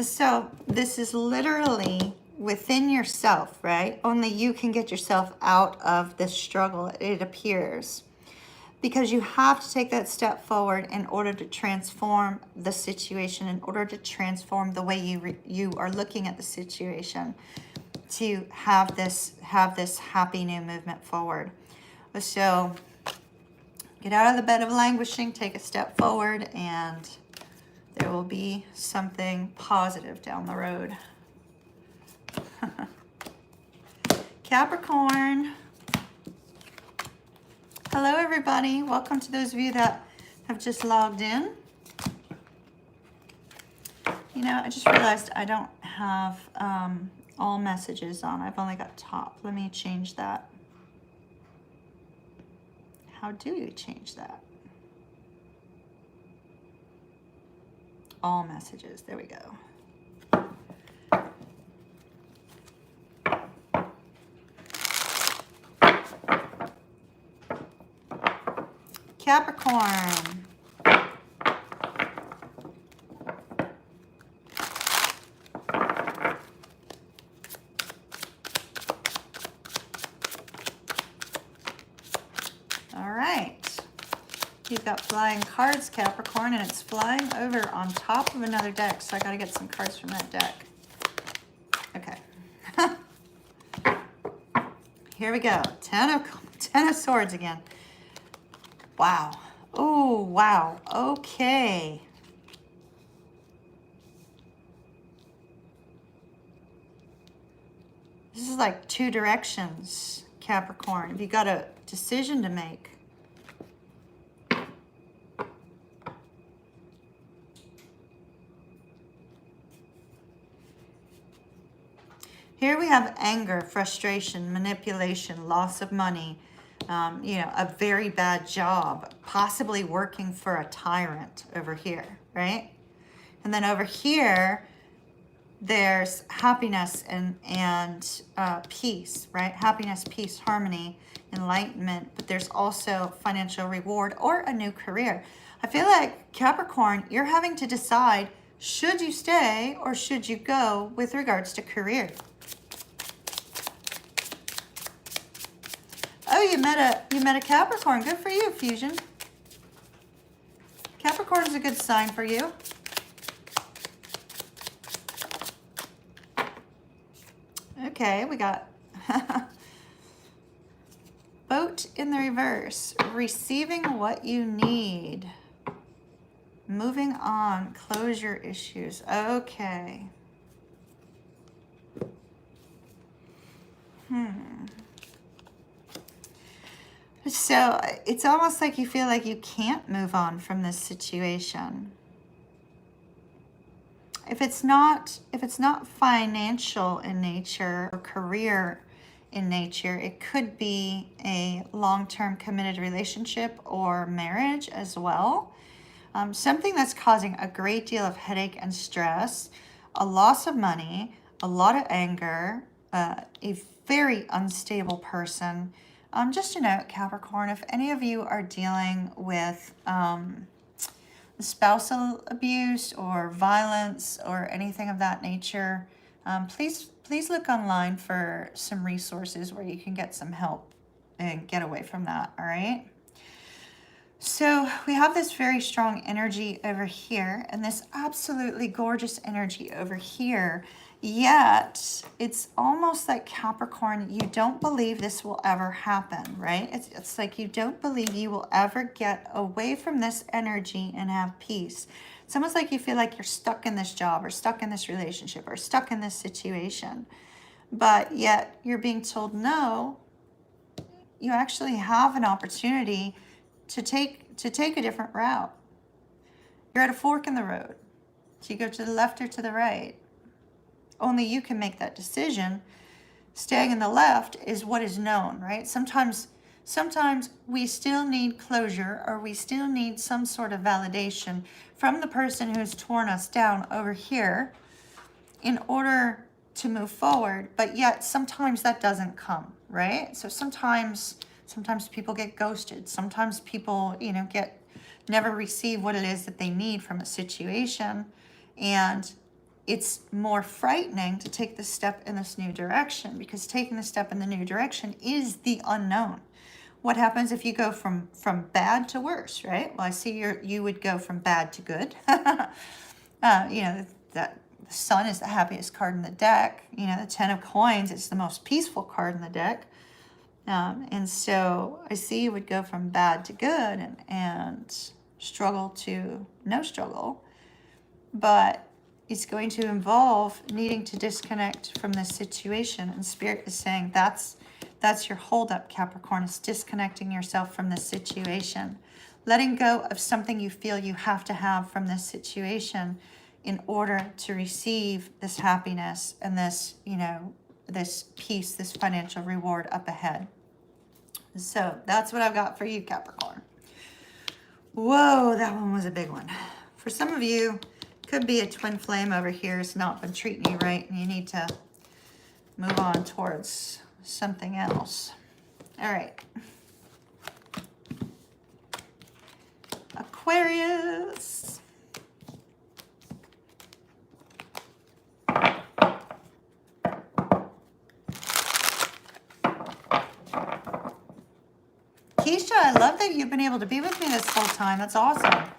So this is literally within yourself, right? Only you can get yourself out of this struggle, it appears. Because you have to take that step forward in order to transform the situation, in order to transform the way you are looking at the situation, to have this happy new movement forward. So get out of the bed of languishing, take a step forward, and there will be something positive down the road. Capricorn. Hello, everybody. Welcome to those of you that have just logged in. You know, I just realized I don't have all messages on. I've only got top. Let me change that. How do you change that? All messages. There we go. Capricorn. You've got flying cards, Capricorn, and it's flying over on top of another deck, so I got to get some cards from that deck. Okay. Here we go. Ten of Swords again. Wow. Oh, wow. Okay. This is like two directions, Capricorn. If you got a decision to make. Here we have anger, frustration, manipulation, loss of money, you know, a very bad job, possibly working for a tyrant over here, right? And then over here, there's happiness and peace, right? Happiness, peace, harmony, enlightenment, but there's also financial reward or a new career. I feel like Capricorn, you're having to decide, should you stay or should you go with regards to career? Oh, you met a Capricorn. Good for you, Fusion. Capricorn is a good sign for you. Okay, we got boat in the reverse. Receiving what you need. Moving on. Closure issues. Okay. So it's almost like you feel like you can't move on from this situation. If it's not financial in nature or career in nature, it could be a long-term committed relationship or marriage as well. Something that's causing a great deal of headache and stress, a loss of money, a lot of anger, a very unstable person. Just a note, Capricorn, if any of you are dealing with spousal abuse or violence or anything of that nature, please look online for some resources where you can get some help and get away from that, all right? So we have this very strong energy over here and this absolutely gorgeous energy over here, yet it's almost like Capricorn, you don't believe this will ever happen, right? It's like you don't believe you will ever get away from this energy and have peace. It's almost like you feel like you're stuck in this job or stuck in this relationship or stuck in this situation, but yet you're being told no, you actually have an opportunity to take a different route. You're at a fork in the road. Do you go to the left or to the right? Only you can make that decision. Staying in the left is what is known, right? Sometimes we still need closure or we still need some sort of validation from the person who's torn us down over here in order to move forward, but yet sometimes that doesn't come, right? So sometimes people get ghosted. Sometimes people, you know, never receive what it is that they need from a situation. And it's more frightening to take the step in this new direction because taking the step in the new direction is the unknown. What happens if you go from bad to worse, right? Well, I see you would go from bad to good. You know, that the Sun is the happiest card in the deck. You know, the Ten of Coins is the most peaceful card in the deck. And so I see you would go from bad to good and struggle to no struggle. But it's going to involve needing to disconnect from this situation. And Spirit is saying that's your holdup, Capricorn, is disconnecting yourself from this situation. Letting go of something you feel you have to have from this situation in order to receive this happiness and this, you know, this peace, this financial reward up ahead. So that's what I've got for you, Capricorn. Whoa, that one was a big one. For some of you, could be a twin flame over here has not been treating you right and you need to move on towards something else. All right. Aquarius. Keisha, I love that you've been able to be with me this whole time. That's awesome.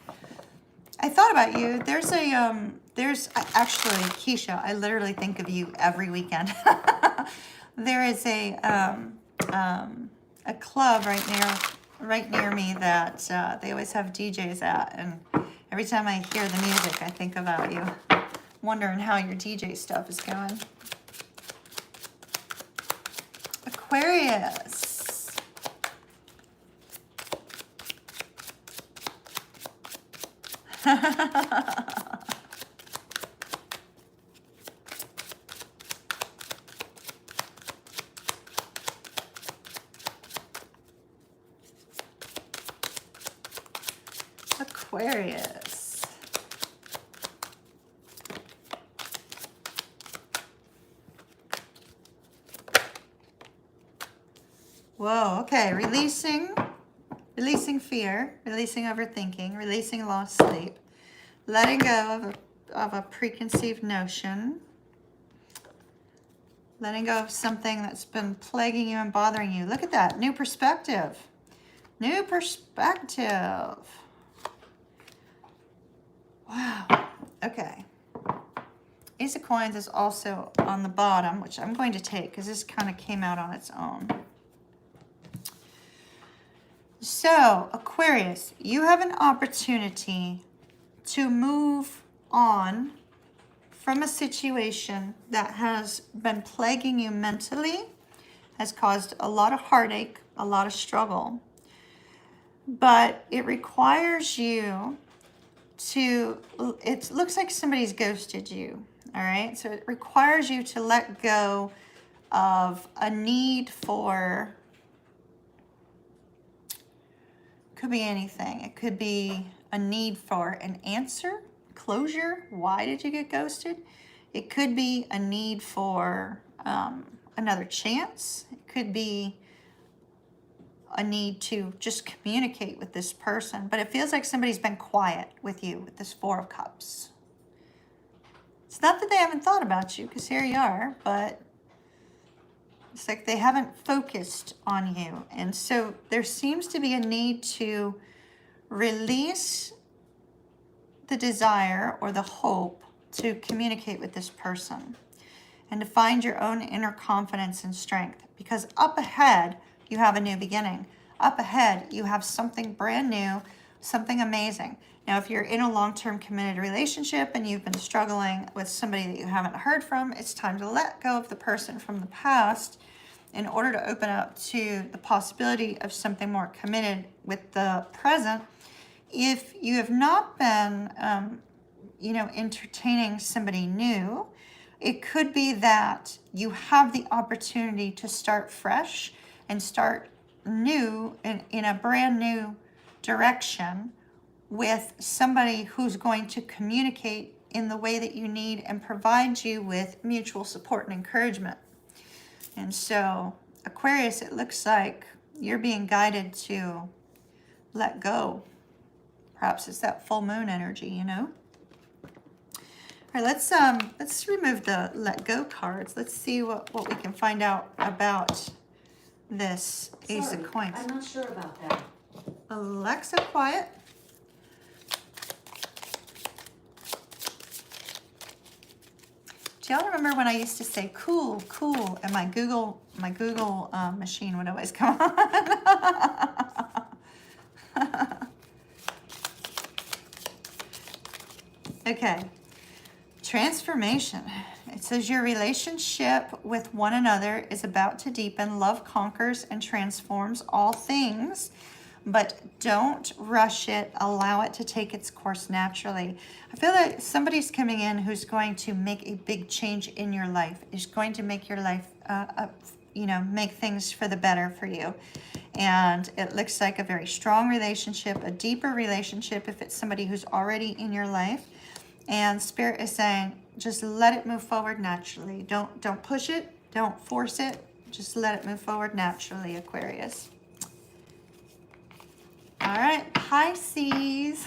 I thought about you. There's actually, Keisha, I literally think of you every weekend. There is a club right near me that they always have DJs at, and every time I hear the music, I think about you. Wondering how your DJ stuff is going. Aquarius. Aquarius. Whoa, okay, releasing fear, releasing overthinking, releasing lost sleep, letting go of a preconceived notion, letting go of something that's been plaguing you and bothering you. Look at that, new perspective. New perspective. Wow, okay. Ace of Coins is also on the bottom, which I'm going to take because this kind of came out on its own. So, Aquarius, you have an opportunity to move on from a situation that has been plaguing you mentally, has caused a lot of heartache, a lot of struggle. But it requires you to, it looks like somebody's ghosted you, all right? So it requires you to let go of a need for, could be anything. It could be a need for an answer, closure. Why did you get ghosted? It could be a need for another chance. It could be a need to just communicate with this person. But it feels like somebody's been quiet with you with this Four of Cups. It's not that they haven't thought about you, because here you are, but it's like they haven't focused on you. And so there seems to be a need to release the desire or the hope to communicate with this person and to find your own inner confidence and strength. Because up ahead, you have a new beginning. Up ahead, you have something brand new, something amazing. Now, if you're in a long-term committed relationship and you've been struggling with somebody that you haven't heard from, it's time to let go of the person from the past in order to open up to the possibility of something more committed with the present. If you have not been, entertaining somebody new, it could be that you have the opportunity to start fresh and start new in a brand new direction with somebody who's going to communicate in the way that you need and provide you with mutual support and encouragement. And so, Aquarius, it looks like you're being guided to let go. Perhaps it's that full moon energy, you know? All right, let's remove the let go cards. Let's see what we can find out about this Ace of Coins. I'm not sure about that. Alexa, quiet. Do y'all remember when I used to say cool, cool, and my Google machine would always come on? Okay. Transformation. It says your relationship with one another is about to deepen. Love conquers and transforms all things, but don't rush it. Allow it to take its course naturally. I feel like somebody's coming in who's going to make a big change in your life, is going to make your life, make things for the better for you. And it looks like a very strong relationship, a deeper relationship if it's somebody who's already in your life. And Spirit is saying, just let it move forward naturally. Don't push it. Don't force it. Just let it move forward naturally, Aquarius. All right, Pisces.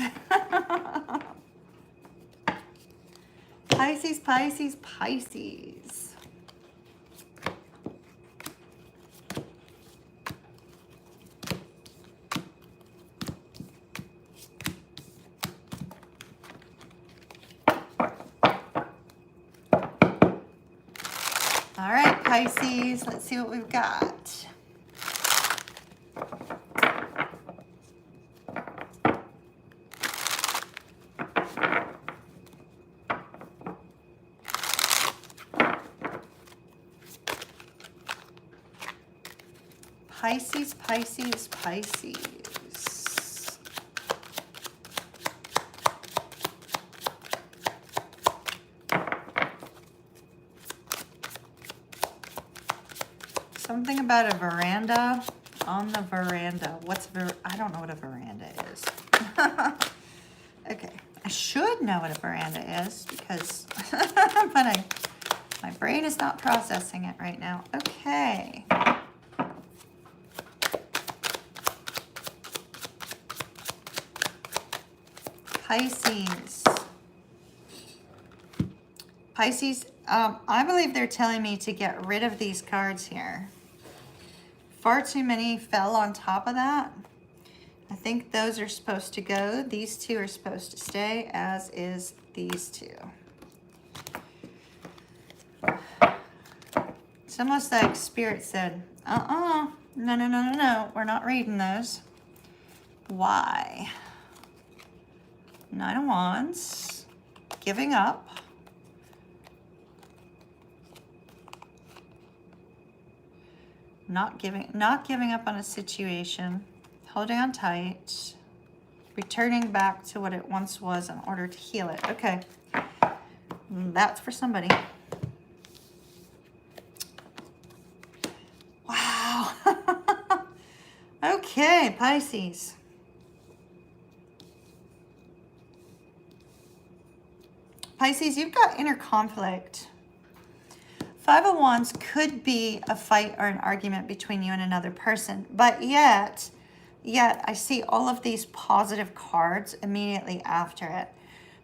Pisces, Pisces, Pisces. All right, Pisces, let's see what we've got. Pisces, Pisces, Pisces. Something about a veranda. On the veranda. I don't know what a veranda is. Okay, I should know what a veranda is because, but my brain is not processing it right now. Okay. Pisces. Pisces, I believe they're telling me to get rid of these cards here. Far too many fell on top of that. I think those are supposed to go. These two are supposed to stay, as is these two. It's almost like Spirit said, no, no, no, no, no, we're not reading those. Why? Nine of Wands, giving up. Not giving up on a situation, holding on tight, returning back to what it once was in order to heal it. Okay, that's for somebody. Wow. Okay, Pisces. Pisces, you've got inner conflict. Five of Wands could be a fight or an argument between you and another person, but yet I see all of these positive cards immediately after it.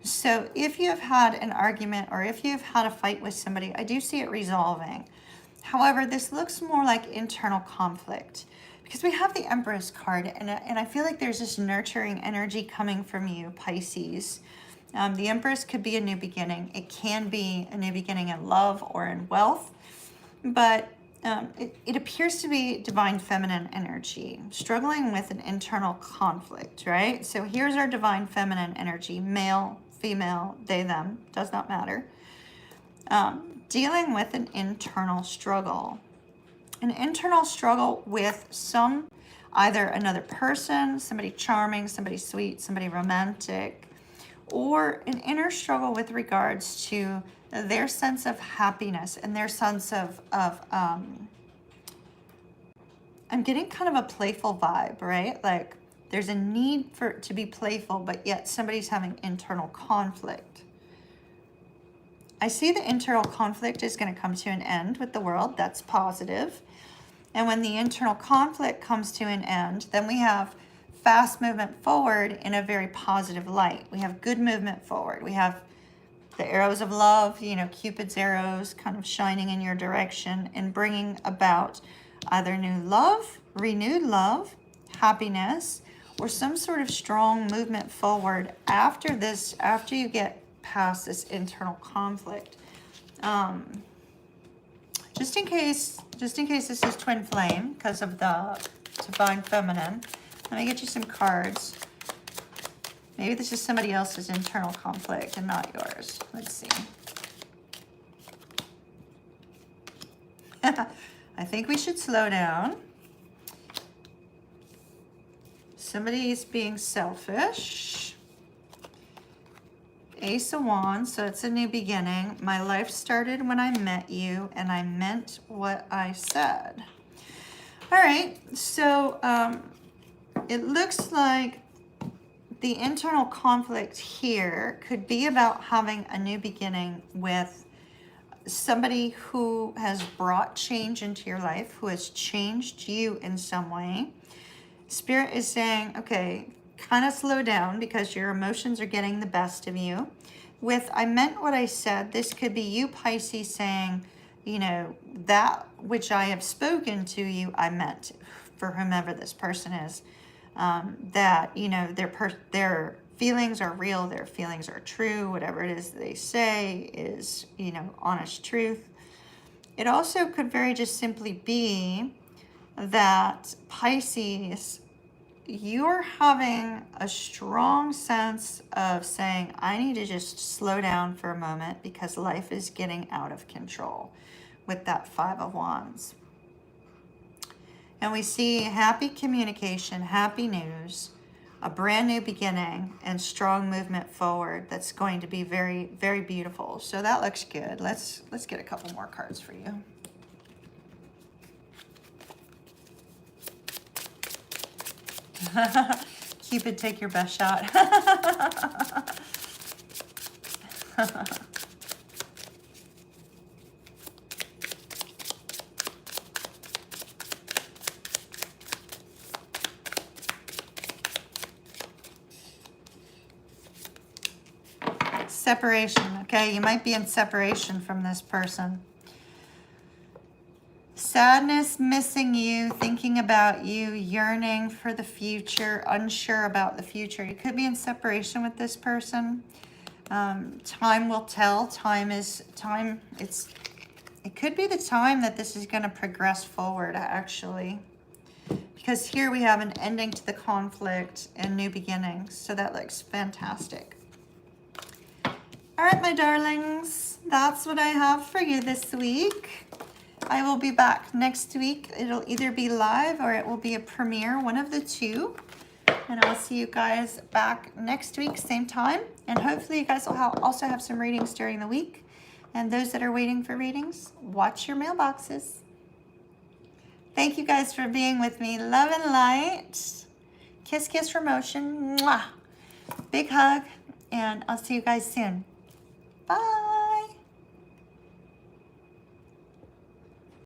So if you have had an argument or if you've had a fight with somebody, I do see it resolving. However, this looks more like internal conflict because we have the Empress card, and I feel like there's this nurturing energy coming from you, Pisces. The Empress could be a new beginning. It can be a new beginning in love or in wealth, but it appears to be divine feminine energy, struggling with an internal conflict, right? So here's our divine feminine energy, male, female, they, them, does not matter. Dealing with an internal struggle with either another person, somebody charming, somebody sweet, somebody romantic, or an inner struggle with regards to their sense of happiness and their sense of I'm getting kind of a playful vibe, right? Like there's a need for it to be playful, but yet somebody's having internal conflict. I see the internal conflict is going to come to an end with the world. That's positive. And when the internal conflict comes to an end, then we have fast movement forward in a very positive light. We have good movement forward. We have the arrows of love, Cupid's arrows kind of shining in your direction and bringing about either new love, renewed love, happiness, or some sort of strong movement forward after you get past this internal conflict. Just in case this is twin flame because of the divine feminine, let me get you some cards. Maybe this is somebody else's internal conflict and not yours. Let's see. I think we should slow down. Somebody's being selfish. Ace of Wands, so it's a new beginning. My life started when I met you, and I meant what I said. All right, so it looks like the internal conflict here could be about having a new beginning with somebody who has brought change into your life, who has changed you in some way. Spirit is saying, okay, kind of slow down because your emotions are getting the best of you. With I meant what I said, this could be you, Pisces, saying, that which I have spoken to you, I meant, for whomever this person is. That, their feelings are real, their feelings are true, whatever it is they say is, honest truth. It also could very just simply be that Pisces, you're having a strong sense of saying, I need to just slow down for a moment because life is getting out of control with that Five of Wands. And we see happy communication, happy news, a brand new beginning, and strong movement forward that's going to be very, very beautiful. So that looks good. Let's get a couple more cards for you. Cupid, take your best shot. Separation, okay? You might be in separation from this person. Sadness, missing you, thinking about you, yearning for the future, unsure about the future. You could be in separation with this person. Time will tell. It could be the time that this is going to progress forward, actually. Because here we have an ending to the conflict and new beginnings. So that looks fantastic. All right, my darlings, that's what I have for you this week. I will be back next week. It'll either be live or it will be a premiere, one of the two. And I'll see you guys back next week, same time. And hopefully you guys will also have some readings during the week. And those that are waiting for readings, watch your mailboxes. Thank you guys for being with me. Love and light. Kiss, kiss for motion. Mwah. Big hug. And I'll see you guys soon. Bye.